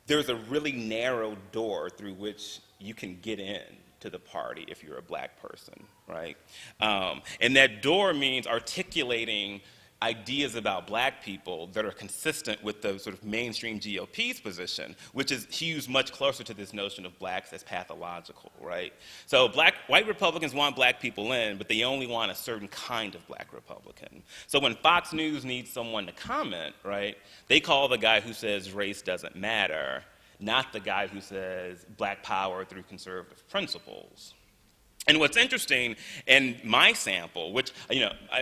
Speaker 2: There's a really narrow door through which you can get in to the party if you're a black person, right? And that door means articulating ideas about black people that are consistent with the sort of mainstream GOP's position, which is hews much closer to this notion of blacks as pathological, right? So white Republicans want black people in, but they only want a certain kind of black Republican. So when Fox News needs someone to comment, right, they call the guy who says race doesn't matter, not the guy who says black power through conservative principles. And what's interesting in my sample, which,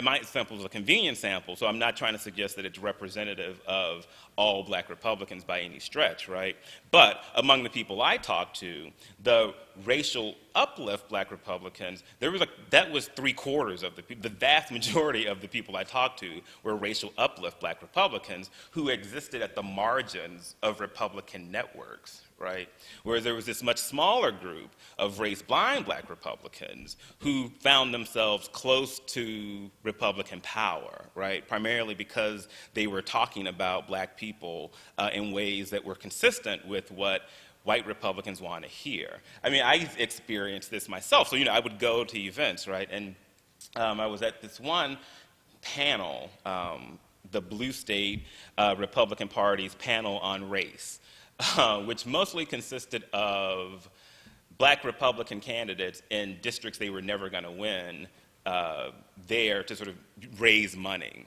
Speaker 2: my sample is a convenient sample, so I'm not trying to suggest that it's representative of all black Republicans by any stretch, right? But among the people I talked to, the racial uplift black Republicans, that was 3/4 of the people. The vast majority of the people I talked to were racial uplift black Republicans who existed at the margins of Republican networks, right? Whereas there was this much smaller group of race-blind black Republicans who found themselves close to Republican power, right? Primarily because they were talking about black people in ways that were consistent with what white Republicans want to hear. I mean, I experienced this myself. So, I would go to events, right? And I was at this one panel, the Blue State Republican Party's panel on race, which mostly consisted of black Republican candidates in districts they were never going to win there to sort of raise money.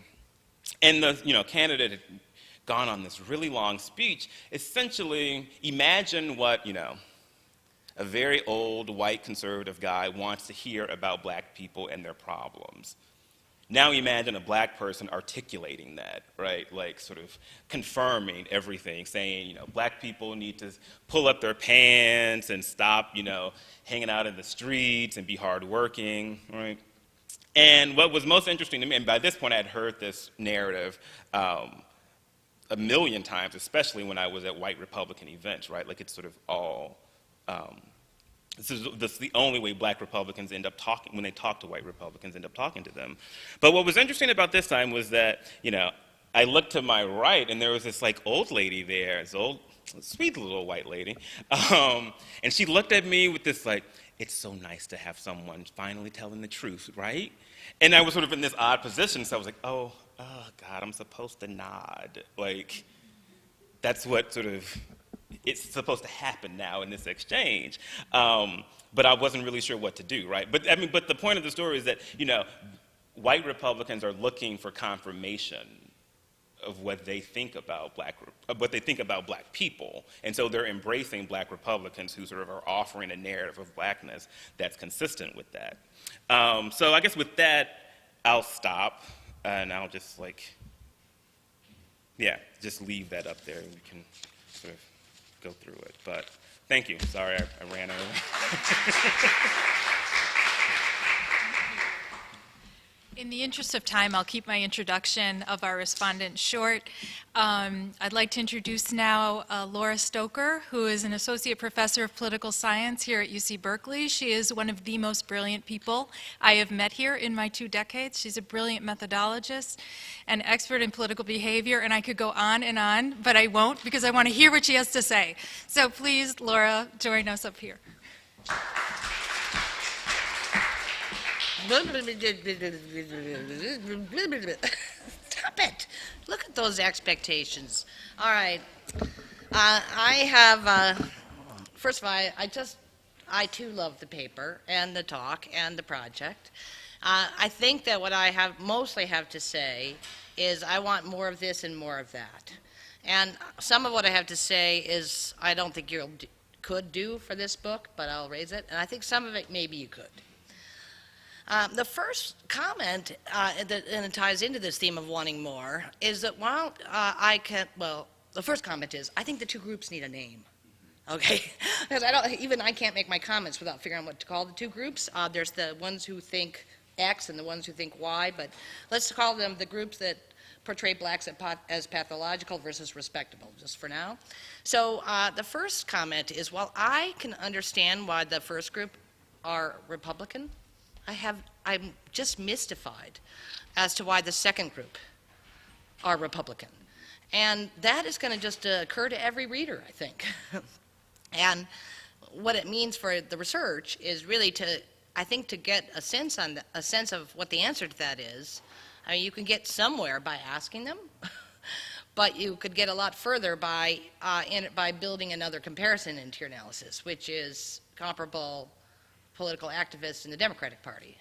Speaker 2: And the candidate had gone on this really long speech, essentially imagine what, a very old white conservative guy wants to hear about black people and their problems. Now imagine a black person articulating that, right? Like sort of confirming everything, saying, black people need to pull up their pants and stop, hanging out in the streets and be hardworking, right? And what was most interesting to me, and by this point I had heard this narrative a million times, especially when I was at white Republican events, right? Like it's sort of all, this is the only way black Republicans end up talking, when they talk to white Republicans, end up talking to them. But what was interesting about this time was that, I looked to my right and there was this like old lady there, this old, sweet little white lady. And she looked at me with this like, it's so nice to have someone finally telling the truth, right? And I was sort of in this odd position, so I was like, oh God, I'm supposed to nod. Like, that's what sort of, it's supposed to happen now in this exchange. But I wasn't really sure what to do, right? But the point of the story is that, white Republicans are looking for confirmation of what they think about black people, and so they're embracing black Republicans who sort of are offering a narrative of blackness that's consistent with that. So I guess with that, I'll stop, and I'll just just leave that up there, and we can sort of go through it. But thank you. Sorry, I ran over.
Speaker 1: In the interest of time, I'll keep my introduction of our respondents short. I'd like to introduce now Laura Stoker, who is an associate professor of political science here at UC Berkeley. She is one of the most brilliant people I have met here in my 2 decades. She's a brilliant methodologist, an expert in political behavior, and I could go on, but I won't because I want to hear what she has to say. So please, Laura, join us up here.
Speaker 3: Stop it. Look at those expectations. All right. I have, first of all, I too love the paper and the talk and the project. I think that what I mostly have to say is I want more of this and more of that. And some of what I have to say is I don't think you could do for this book, but I'll raise it. And I think some of it maybe you could. The first comment, and it ties into this theme of wanting more, is that the first comment is, I think the 2 groups need a name, okay? Because I can't make my comments without figuring out what to call the 2 groups. There's the ones who think X and the ones who think Y, but let's call them the groups that portray blacks as pathological versus respectable, just for now. So the first comment is, while I can understand why the first group are Republican, I'm just mystified as to why the second group are Republican. And that is going to just occur to every reader, I think. And what it means for the research is really to get a sense of what the answer to that is. I mean, you can get somewhere by asking them, but you could get a lot further by building another comparison into your analysis, which is comparable political activists in the Democratic Party.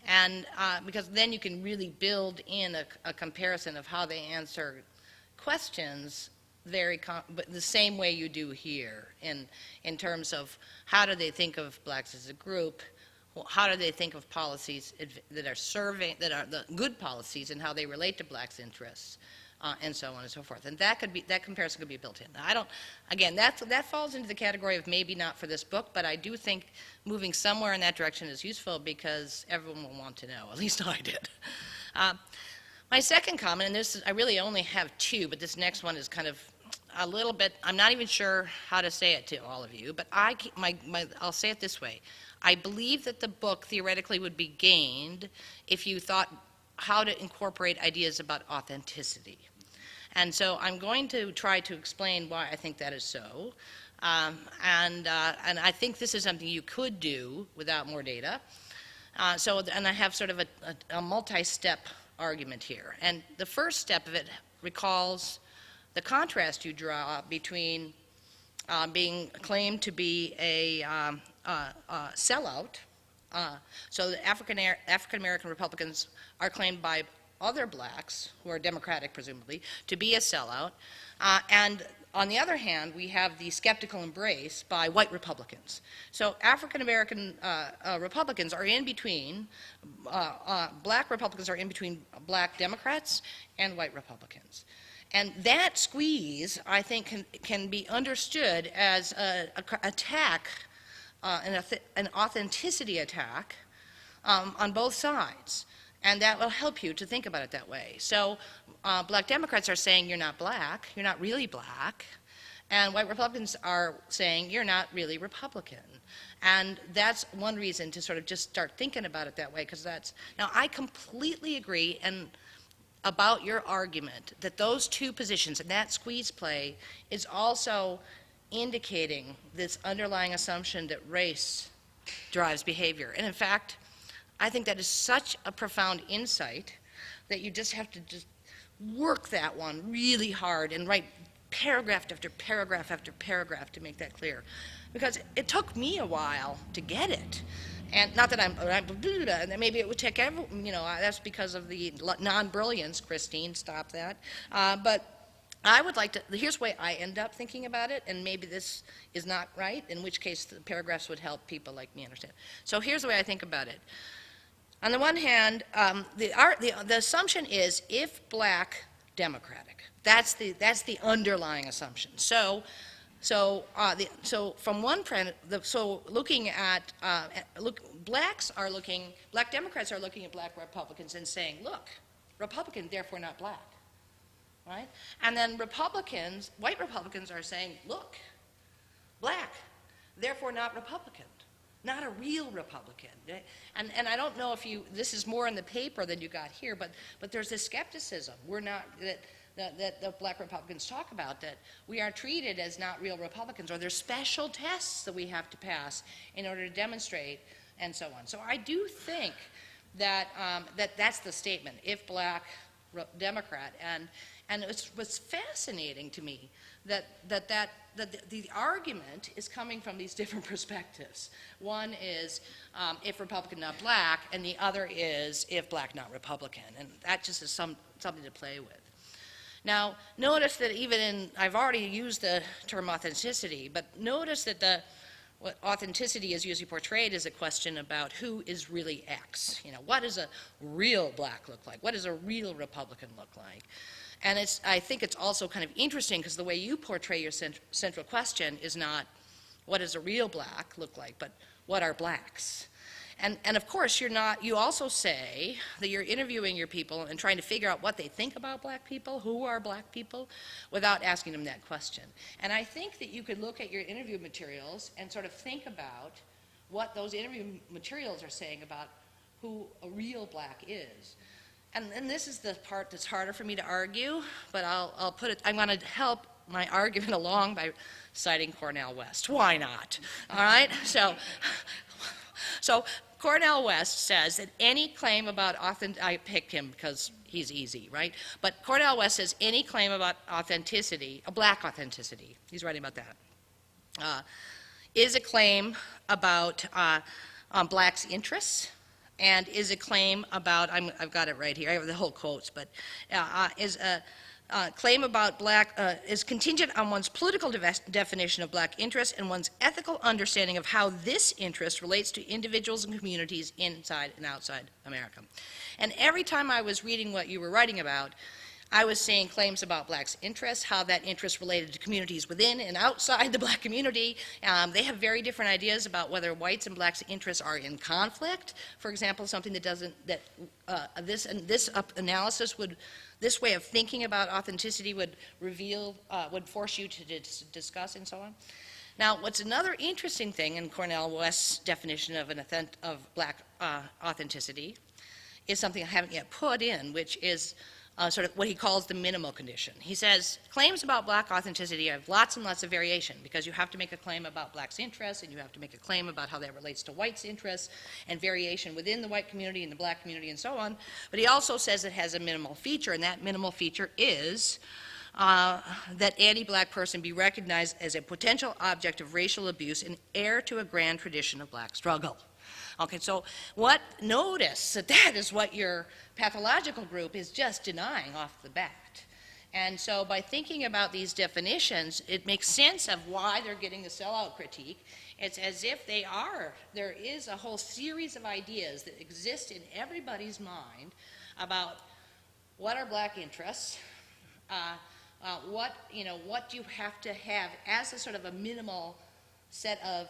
Speaker 3: And because then you can really build in a comparison of how they answer questions but the same way you do here in terms of how do they think of blacks as a group, how do they think of policies that are the good policies and how they relate to blacks' interests and so on and so forth. And that comparison could be built in. I don't, again, that falls into the category of maybe not for this book, but I do think moving somewhere in that direction is useful because everyone will want to know, at least I did. My second comment, and I really only have two, but this next one is kind of a little bit, I'm not even sure how to say it to all of you, but I'll say it this way. I believe that the book theoretically would be gained if you thought how to incorporate ideas about authenticity. And so I'm going to try to explain why I think that is so. And I think this is something you could do without more data. And I have sort of a multi-step argument here. And the first step of it recalls the contrast you draw between being claimed to be a sellout. So the African-American Republicans are claimed by other blacks, who are Democratic presumably, to be a sellout. And on the other hand, we have the skeptical embrace by white Republicans. So African-American Republicans are in between, black Republicans are in between black Democrats and white Republicans. And that squeeze, I think, can be understood as an attack, an authenticity attack on both sides. And that will help you to think about it that way. So black Democrats are saying you're not black, you're not really black. And white Republicans are saying you're not really Republican. And that's one reason to sort of just start thinking about it that way, because now I completely agree about your argument that those two positions and that squeeze play is also indicating this underlying assumption that race drives behavior. And in fact, I think that is such a profound insight that you just have to just work that one really hard and write paragraph after paragraph after paragraph to make that clear. Because it took me a while to get it. And not that and maybe it would take that's because of the non-brilliance, Christine, stop that. But I would like to, here's the way I end up thinking about it, and maybe this is not right, in which case the paragraphs would help people like me understand. So here's the way I think about it. On the one hand, the assumption is if black, Democratic. That's the underlying assumption. So from one looking at black Democrats are looking at black Republicans and saying, look, Republican, therefore not black, right? And then white Republicans are saying, look, black, therefore not Republican. Not a real Republican. And I don't know if this is more in the paper than you got here, but there's this skepticism. That the black Republicans talk about, that we are treated as not real Republicans, or there's special tests that we have to pass in order to demonstrate, and so on. So I do think that that's the statement, if black Democrat, and it was fascinating to me that the argument is coming from these different perspectives. One is if Republican, not black, and the other is if black, not Republican, and that just is something to play with. Now, notice that I've already used the term authenticity, but notice that what authenticity is usually portrayed as a question about who is really X. What does a real black look like? What does a real Republican look like? And I think it's also kind of interesting because the way you portray your central question is not what does a real black look like, but what are blacks? And of course, you also say that you're interviewing your people and trying to figure out what they think about black people, who are black people, without asking them that question. And I think that you could look at your interview materials and sort of think about what those interview materials are saying about who a real black is. And this is the part that's harder for me to argue, but I'm going to help my argument along by citing Cornel West. Why not? All right? So Cornel West says that any claim about I picked him because he's easy, right? But Cornel West says any claim about authenticity, a black authenticity, he's writing about that, is a claim about blacks' interests, and is a claim about, I've got it right here, I have the whole quotes, but is a claim about black, is contingent on one's political definition of black interest and one's ethical understanding of how this interest relates to individuals and communities inside and outside America. And every time I was reading what you were writing about, I was saying claims about blacks' interests, how that interest related to communities within and outside the black community. They have very different ideas about whether whites and blacks' interests are in conflict. For example, something that doesn't, that this analysis would, this way of thinking about authenticity would reveal, would force you to discuss and so on. Now, what's another interesting thing in Cornel West's definition of black authenticity is something I haven't yet put in, which is sort of what he calls the minimal condition. He says claims about black authenticity have lots and lots of variation because you have to make a claim about blacks' interests and you have to make a claim about how that relates to whites' interests and variation within the white community and the black community and so on. But he also says it has a minimal feature, and that minimal feature is that any black person be recognized as a potential object of racial abuse and heir to a grand tradition of black struggle. Okay, so notice that that is what your pathological group is just denying off the bat. And so by thinking about these definitions, it makes sense of why they're getting the sellout critique. It's as if there is a whole series of ideas that exist in everybody's mind about what are black interests, what you have to have as a sort of a minimal set of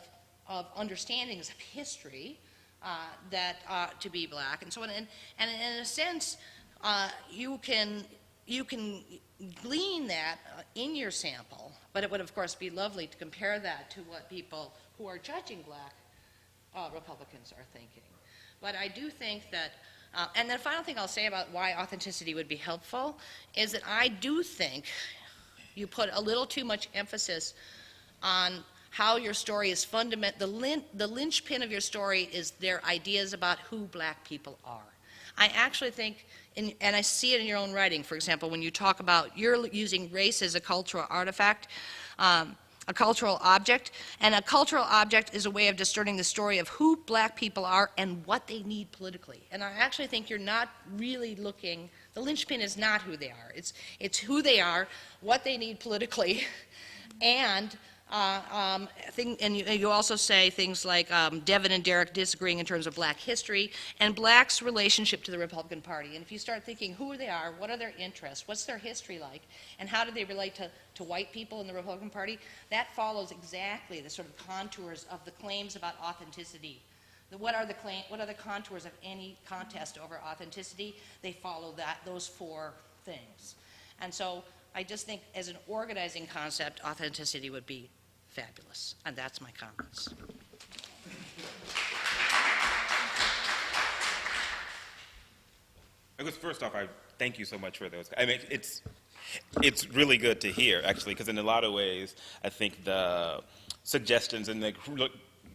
Speaker 3: understandings of history that to be black and so on. And in a sense, you can glean that in your sample, but it would of course be lovely to compare that to what people who are judging black Republicans are thinking. But I do think that, and the final thing I'll say about why authenticity would be helpful is that I do think you put a little too much emphasis on how your story is the linchpin of your story is their ideas about who black people are. I actually think, and I see it in your own writing, for example, when you talk about, you're using race as a cultural artifact, a cultural object, and a cultural object is a way of discerning the story of who black people are and what they need politically. And I actually think you're not really looking, the linchpin is not who they are. It's who they are, what they need politically, and you also say things like Devin and Derek disagreeing in terms of black history and blacks' relationship to the Republican Party. And if you start thinking who they are, what are their interests, what's their history like, and how do they relate to white people in the Republican Party, that follows exactly the sort of contours of the claims about authenticity. What are the contours of any contest over authenticity? They follow those four things. And so I just think as an organizing concept, authenticity would be fabulous. And that's my comments.
Speaker 2: I guess first off, I thank you so much for those. I mean, it's really good to hear, actually, because in a lot of ways, I think the suggestions and the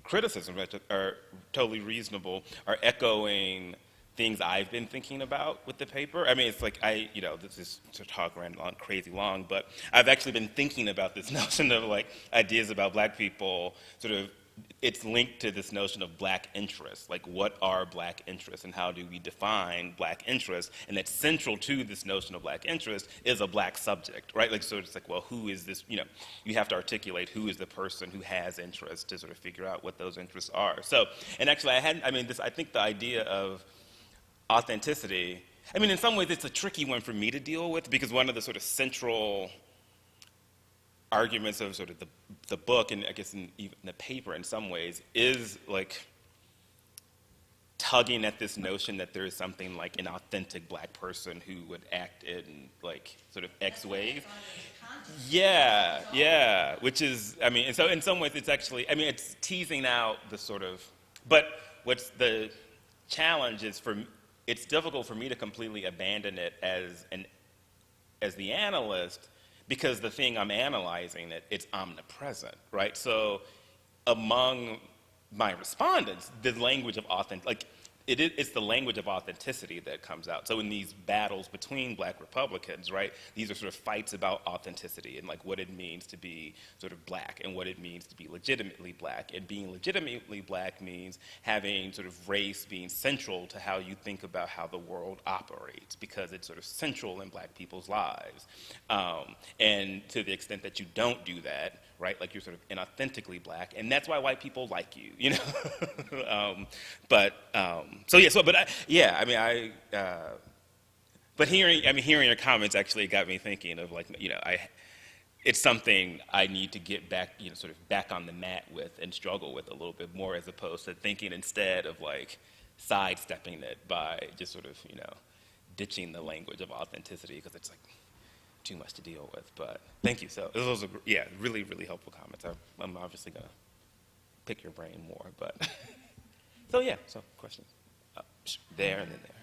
Speaker 2: criticisms that are totally reasonable are echoing things I've been thinking about with the paper. I mean, it's like this is to talk around crazy long, but I've actually been thinking about this notion of like ideas about black people, sort of, it's linked to this notion of black interests. Like, what are black interests and how do we define black interests? And that's central to this notion of black interest is a black subject, right? Like, so it's like, well, who is this, you have to articulate who is the person who has interests to sort of figure out what those interests are. So, and actually I think the idea of authenticity, I mean, in some ways it's a tricky one for me to deal with because one of the sort of central arguments of sort of the book and I guess even the paper in some ways is like tugging at this notion that there is something like an authentic black person who would act in like sort of X ways. Yeah, which is, I mean, and so in some ways it's actually, I mean, it's teasing out the sort of, but what's the challenge is it's difficult for me to completely abandon it as the analyst because the thing I'm analyzing, it's omnipresent, right? So among my respondents, the language of it's the language of authenticity that comes out. So in these battles between black Republicans, right, these are sort of fights about authenticity and like what it means to be sort of black and what it means to be legitimately black. And being legitimately black means having sort of race being central to how you think about how the world operates because it's sort of central in black people's lives. And to the extent that you don't do that, right, like you're sort of inauthentically black, and that's why white people like you, but but hearing your comments actually got me thinking of like, it's something I need to get back, sort of back on the mat with and struggle with a little bit more, as opposed to thinking instead of like sidestepping it by just sort of, ditching the language of authenticity, because it's like too much to deal with. But thank you. So those are, yeah, really, really helpful comments. I'm obviously gonna pick your brain more, but so yeah. So questions there and then there.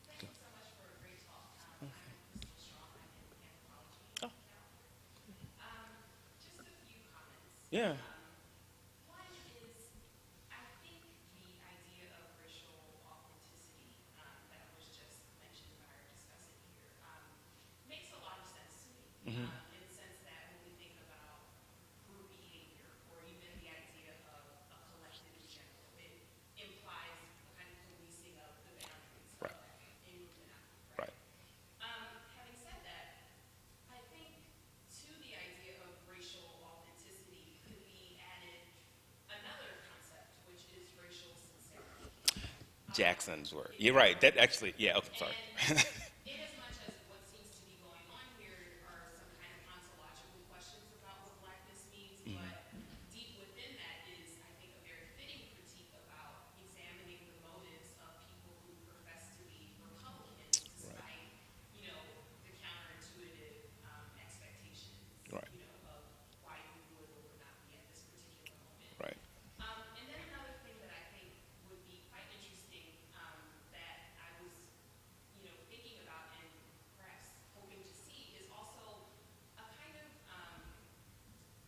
Speaker 1: Thank you so much for a great talk. I'm Crystal Shaw. I'm in anthropology.
Speaker 2: Oh.
Speaker 1: Just a few comments.
Speaker 2: Yeah.
Speaker 1: One is, I think the idea of racial authenticity that was just mentioned by our discussant here makes a lot of sense to me.
Speaker 2: Mm-hmm.
Speaker 1: In the sense that when we think about group behavior, or even the idea of a collective in general, it implies a kind of policing of the boundaries
Speaker 2: Right.
Speaker 1: of in group and out. Right?
Speaker 2: Right.
Speaker 1: Having said that, I think to the idea of racial authenticity could be added another concept, which is racial sincerity.
Speaker 2: Jackson's word. You're right. That actually, yeah. Okay, sorry.
Speaker 1: And in as much as what seems to be going on here are some kind of ontological questions about what blackness means, but deep within that is, I think, a very fitting critique about examining the motives of people who profess to be Republicans, despite, the counterintuitive expectations,
Speaker 2: Right.
Speaker 1: of why you would or would not be at this particular moment.
Speaker 2: Right.
Speaker 1: And then another thing that I think would be quite interesting that I was, thinking about and perhaps hoping to see is also a kind of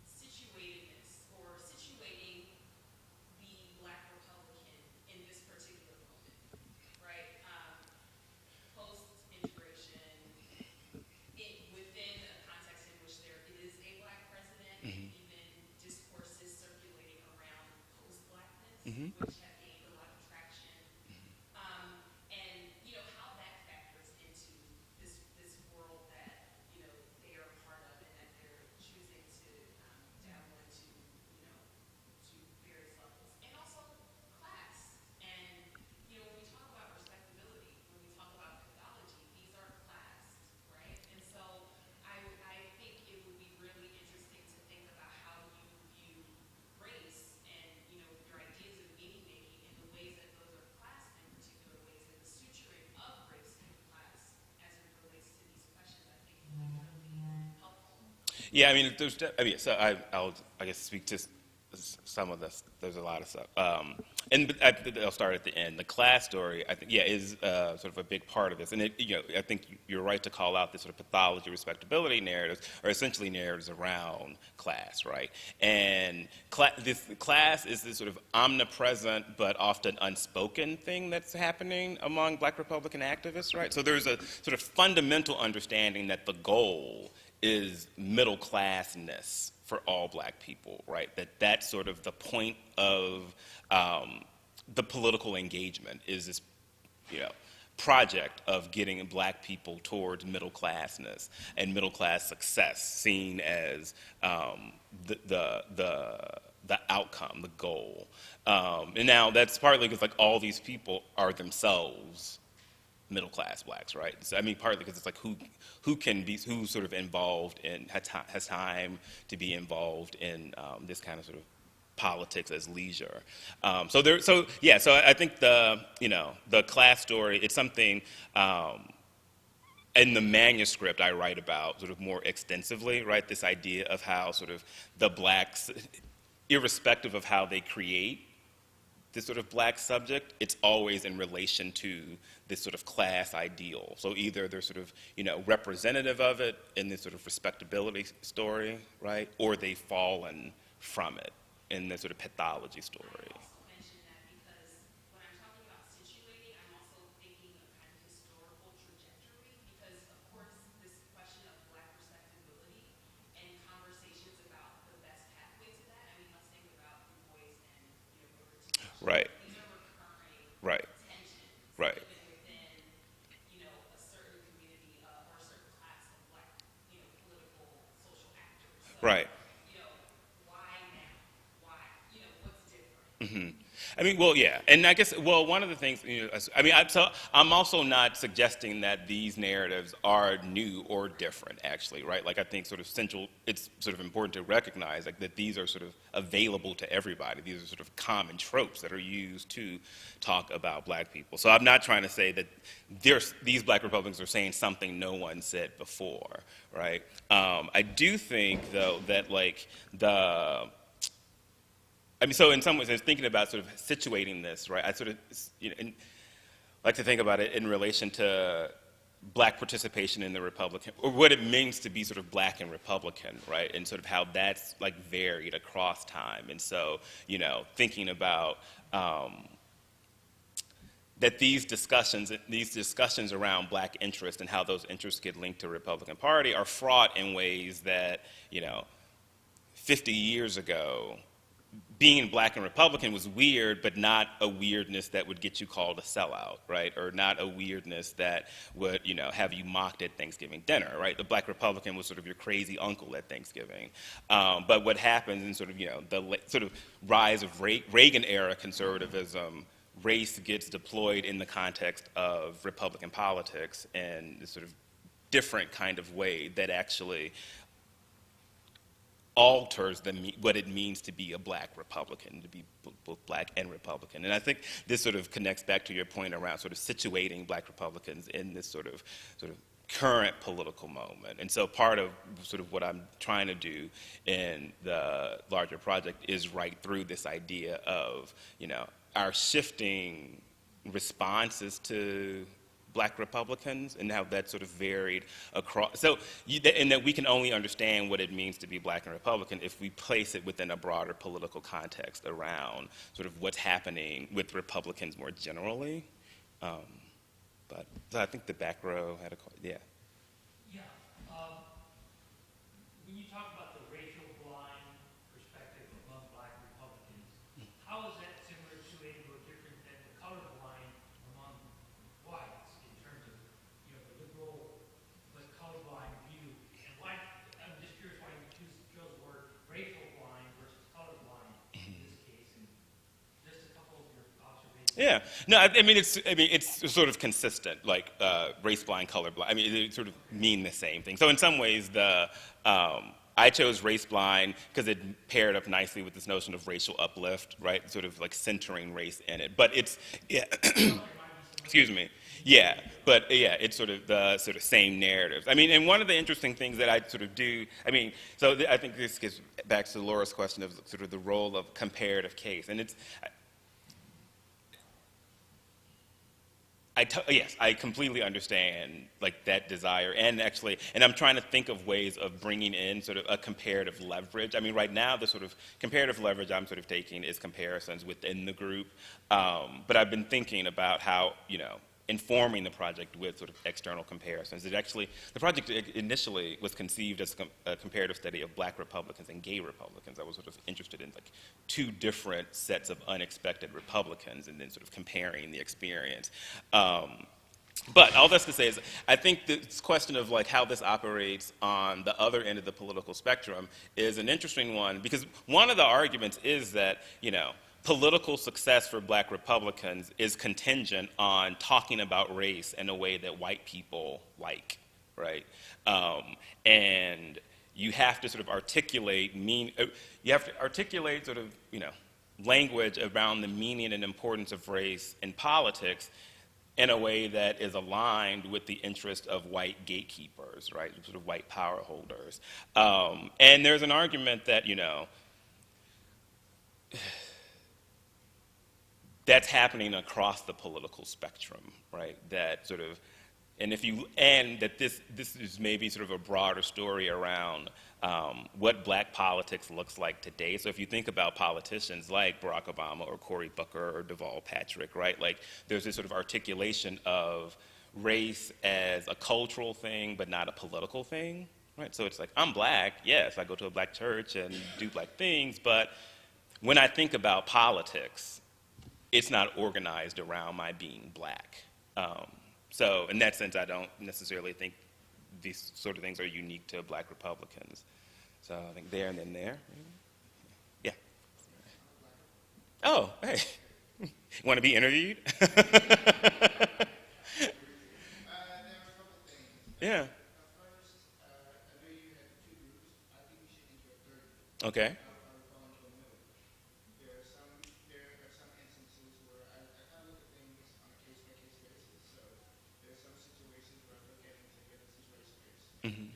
Speaker 1: situatedness or situating the Black Republican in this particular moment, right? Post-integration, within a context in which there is a Black president, and even discourses circulating around post-Blackness, which have gained a lot of traction, and how that factors into this world that they are a part of and that they're choosing to dabble into, to various levels, and also class. And when we talk about respectability, when we talk about pathology, these are classed, right? And so I think it would be really interesting to think about how you view race and your ideas of meaning making in the ways that those are classed in particular ways, and the suturing of race and class as it relates to these questions, I think would be really helpful.
Speaker 2: Yeah, I mean, so I'll I guess speak to some of this. There's a lot of stuff, I'll start at the end. The class story, I think, is sort of a big part of this, and I think you're right to call out this sort of pathology, respectability narratives, are essentially narratives around class, right? And this class is this sort of omnipresent but often unspoken thing that's happening among Black Republican activists, right? So there's a sort of fundamental understanding that the goal is middle classness for all Black people, right? That's sort of the point of the political engagement, is this, project of getting Black people towards middle classness and middle class success, seen as the outcome, the goal. And now that's partly because like all these people are themselves middle class Blacks, right? So I mean, partly because it's like who's sort of involved in has time to be involved in this kind of sort of politics as leisure. So I think the class story, it's something in the manuscript I write about sort of more extensively, right? This idea of how sort of the Blacks, irrespective of how they create this sort of Black subject, it's always in relation to this sort of class ideal. So either they're sort of, representative of it in this sort of respectability story, right? Or they've fallen from it in this sort of pathology story.
Speaker 1: I also mention that because when I'm talking about situating, I'm also thinking of kind of historical trajectory, because of course this question of Black respectability and conversations about the best pathway to that, I mean, let's think about Du Bois and Robert T.
Speaker 2: Right.
Speaker 1: These are recurring
Speaker 2: Right.
Speaker 1: tensions,
Speaker 2: Right.
Speaker 1: even within, a certain community or a certain class of Black, political, social actors. So,
Speaker 2: Right.
Speaker 1: why now? Why? What's different?
Speaker 2: I mean, well, yeah, and I guess, well, one of the things, I mean, so I'm also not suggesting that these narratives are new or different, actually, right? Like, I think sort of central, it's sort of important to recognize like that these are sort of available to everybody. These are sort of common tropes that are used to talk about black people. So I'm not trying to say that these black Republicans are saying something no one said before, right? I do think, though, that like I mean, so in some ways, I was thinking about sort of situating this, right? I sort of, like to think about it in relation to black participation in the Republican, or what it means to be sort of black and Republican, right? And sort of how that's like varied across time. And so, thinking about that these discussions around black interest and how those interests get linked to the Republican Party are fraught in ways that, 50 years ago, being black and Republican was weird, but not a weirdness that would get you called a sellout, right? Or not a weirdness that would, have you mocked at Thanksgiving dinner, right? The black Republican was sort of your crazy uncle at Thanksgiving. But what happens in sort of, the sort of rise of Reagan-era conservatism, race gets deployed in the context of Republican politics in this sort of different kind of way that actually alters what it means to be a black Republican, to be both black and Republican. And I think this sort of connects back to your point around sort of situating black Republicans in this sort of current political moment. And so part of sort of what I'm trying to do in the larger project is write through this idea of, our shifting responses to black Republicans and how that sort of varied across. So, and that we can only understand what it means to be black and Republican if we place it within a broader political context around sort of what's happening with Republicans more generally. But so I think the back row had a, yeah.
Speaker 4: Yeah. When you talk about the racial blind perspective among black Republicans, how is that similar to or different than the color blind among whites in terms of the liberal but colorblind view? And why? I'm just curious why you chose the word racial blind versus colorblind in this case, and just a couple of your observations.
Speaker 2: Yeah, no, I mean it's sort of consistent, like race blind, color blind. I mean, they sort of mean the same thing. So in some ways, I chose race blind because it paired up nicely with this notion of racial uplift, right? Sort of like centering race in it. But it's, yeah, excuse me. Yeah, but yeah, it's sort of the sort of same narratives. I mean, and one of the interesting things that I sort of do, I mean, so I think this gets back to Laura's question of sort of the role of comparative case. And it's, yes, I completely understand like that desire, and actually, and I'm trying to think of ways of bringing in sort of a comparative leverage. I mean, right now the sort of comparative leverage I'm sort of taking is comparisons within the group, but I've been thinking about how informing the project with sort of external comparisons. It actually, the project initially was conceived as a comparative study of black Republicans and gay Republicans. I was sort of interested in like two different sets of unexpected Republicans and then sort of comparing the experience. But all that's to say is, I think this question of like how this operates on the other end of the political spectrum is an interesting one, because one of the arguments is that, political success for black Republicans is contingent on talking about race in a way that white people like, right? And you have to sort of articulate sort of, language around the meaning and importance of race in politics in a way that is aligned with the interest of white gatekeepers, right? Sort of white power holders. And there's an argument that, that's happening across the political spectrum, right? That sort of, and that this is maybe sort of a broader story around what black politics looks like today. So if you think about politicians like Barack Obama or Cory Booker or Deval Patrick, right? Like there's this sort of articulation of race as a cultural thing, but not a political thing, right? So it's like, I'm black, yes, I go to a black church and do black things, but when I think about politics, it's not organized around my being black. So in that sense, I don't necessarily think these sort of things are unique to black Republicans. So I think there and then there. Yeah. Oh, hey. Want to be interviewed? Yeah. Okay. Mhm.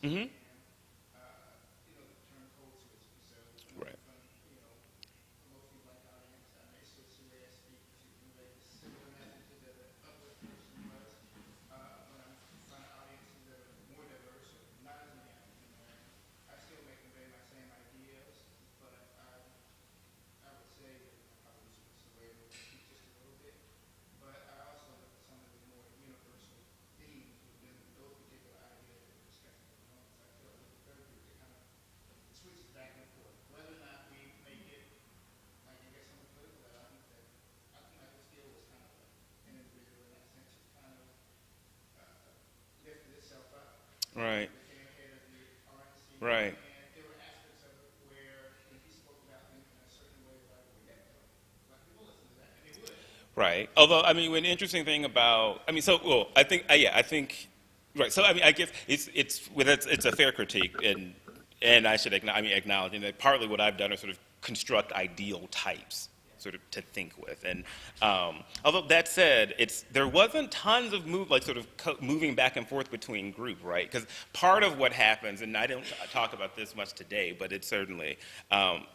Speaker 2: Mhm. Right. Right. Right. Right. Although, I mean, an interesting thing about, I mean, so, well, I think, yeah, I think, right. So, I mean, I guess well, it's a fair critique, and I should acknowledge, and that partly what I've done is sort of construct ideal types, sort of to think with. And although that said, there wasn't tons of moving back and forth between group, right? Because part of what happens, and I don't talk about this much today, but it's certainly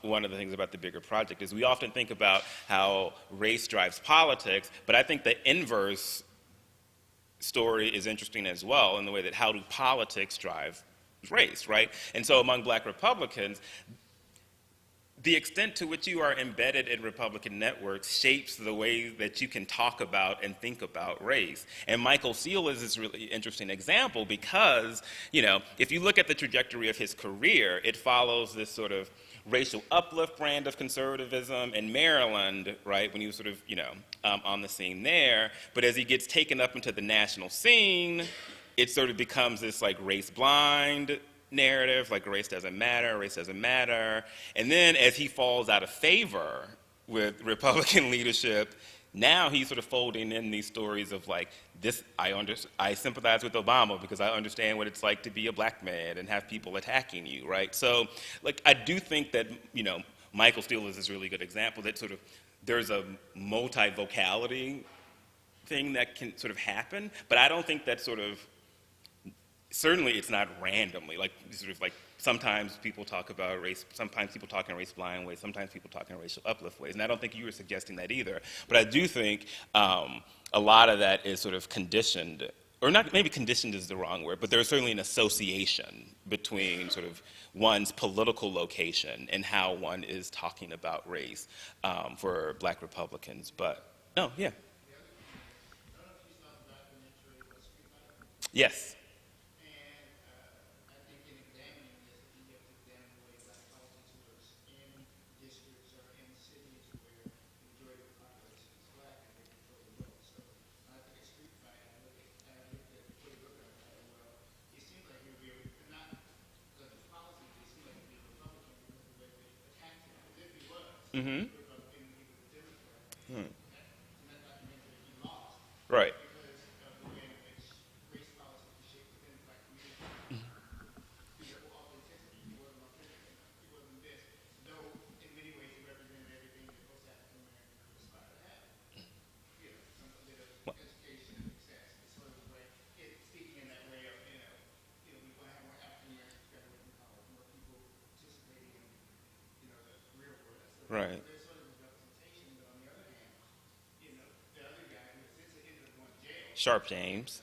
Speaker 2: one of the things about the bigger project is we often think about how race drives politics, but I think the inverse story is interesting as well in the way that how do politics drive race, right? And so among Black Republicans, the extent to which you are embedded in Republican networks shapes the way that you can talk about and think about race. And Michael Steele is this really interesting example because, if you look at the trajectory of his career, it follows this sort of racial uplift brand of conservatism in Maryland, right, when he was sort of, on the scene there. But as he gets taken up into the national scene, it sort of becomes this like race blind narrative, like race doesn't matter. And then as he falls out of favor with Republican leadership, now he's sort of folding in these stories of like, I sympathize with Obama because I understand what it's like to be a black man and have people attacking you, right? So, like, I do think that, Michael Steele is this really good example that sort of, there's a multi-vocality thing that can sort of happen, but I don't think that sort of, certainly it's not randomly, like sort of like sometimes people talk about race, sometimes people talk in race blind ways, sometimes people talk in racial uplift ways, and I don't think you were suggesting that either. But I do think a lot of that is sort of conditioned, or not, maybe conditioned is the wrong word, but there's certainly an association between sort of one's political location and how one is talking about race for Black Republicans. But, no, yeah. Yes. Mm-hmm. Right. Right. Sharp James.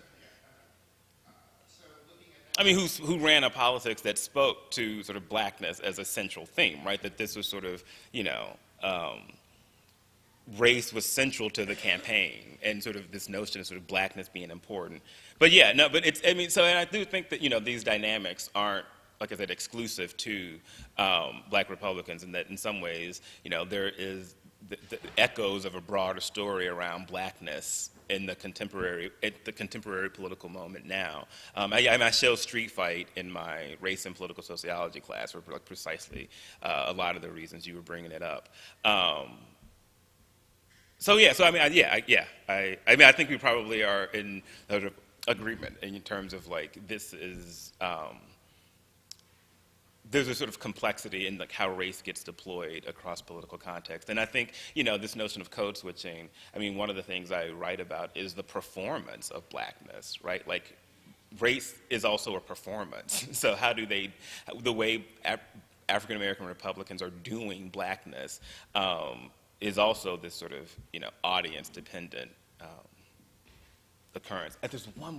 Speaker 2: I mean, who ran a politics that spoke to sort of blackness as a central theme, right? That this was sort of, race was central to the campaign, and sort of this notion of sort of blackness being important. But yeah, no, but it's, I mean, so, and I do think that, these dynamics aren't, like I said, exclusive to Black Republicans, and that in some ways, there is the echoes of a broader story around blackness in the contemporary political moment now. I show Street Fight in my race and political sociology class for like precisely a lot of the reasons you were bringing it up. I think we probably are in sort of agreement in terms of like this is. There's a sort of complexity in like how race gets deployed across political context. And I think, this notion of code switching, I mean, one of the things I write about is the performance of blackness, right? Like, race is also a performance. So how do the way African American Republicans are doing blackness is also this sort of, audience-dependent occurrence. And there's one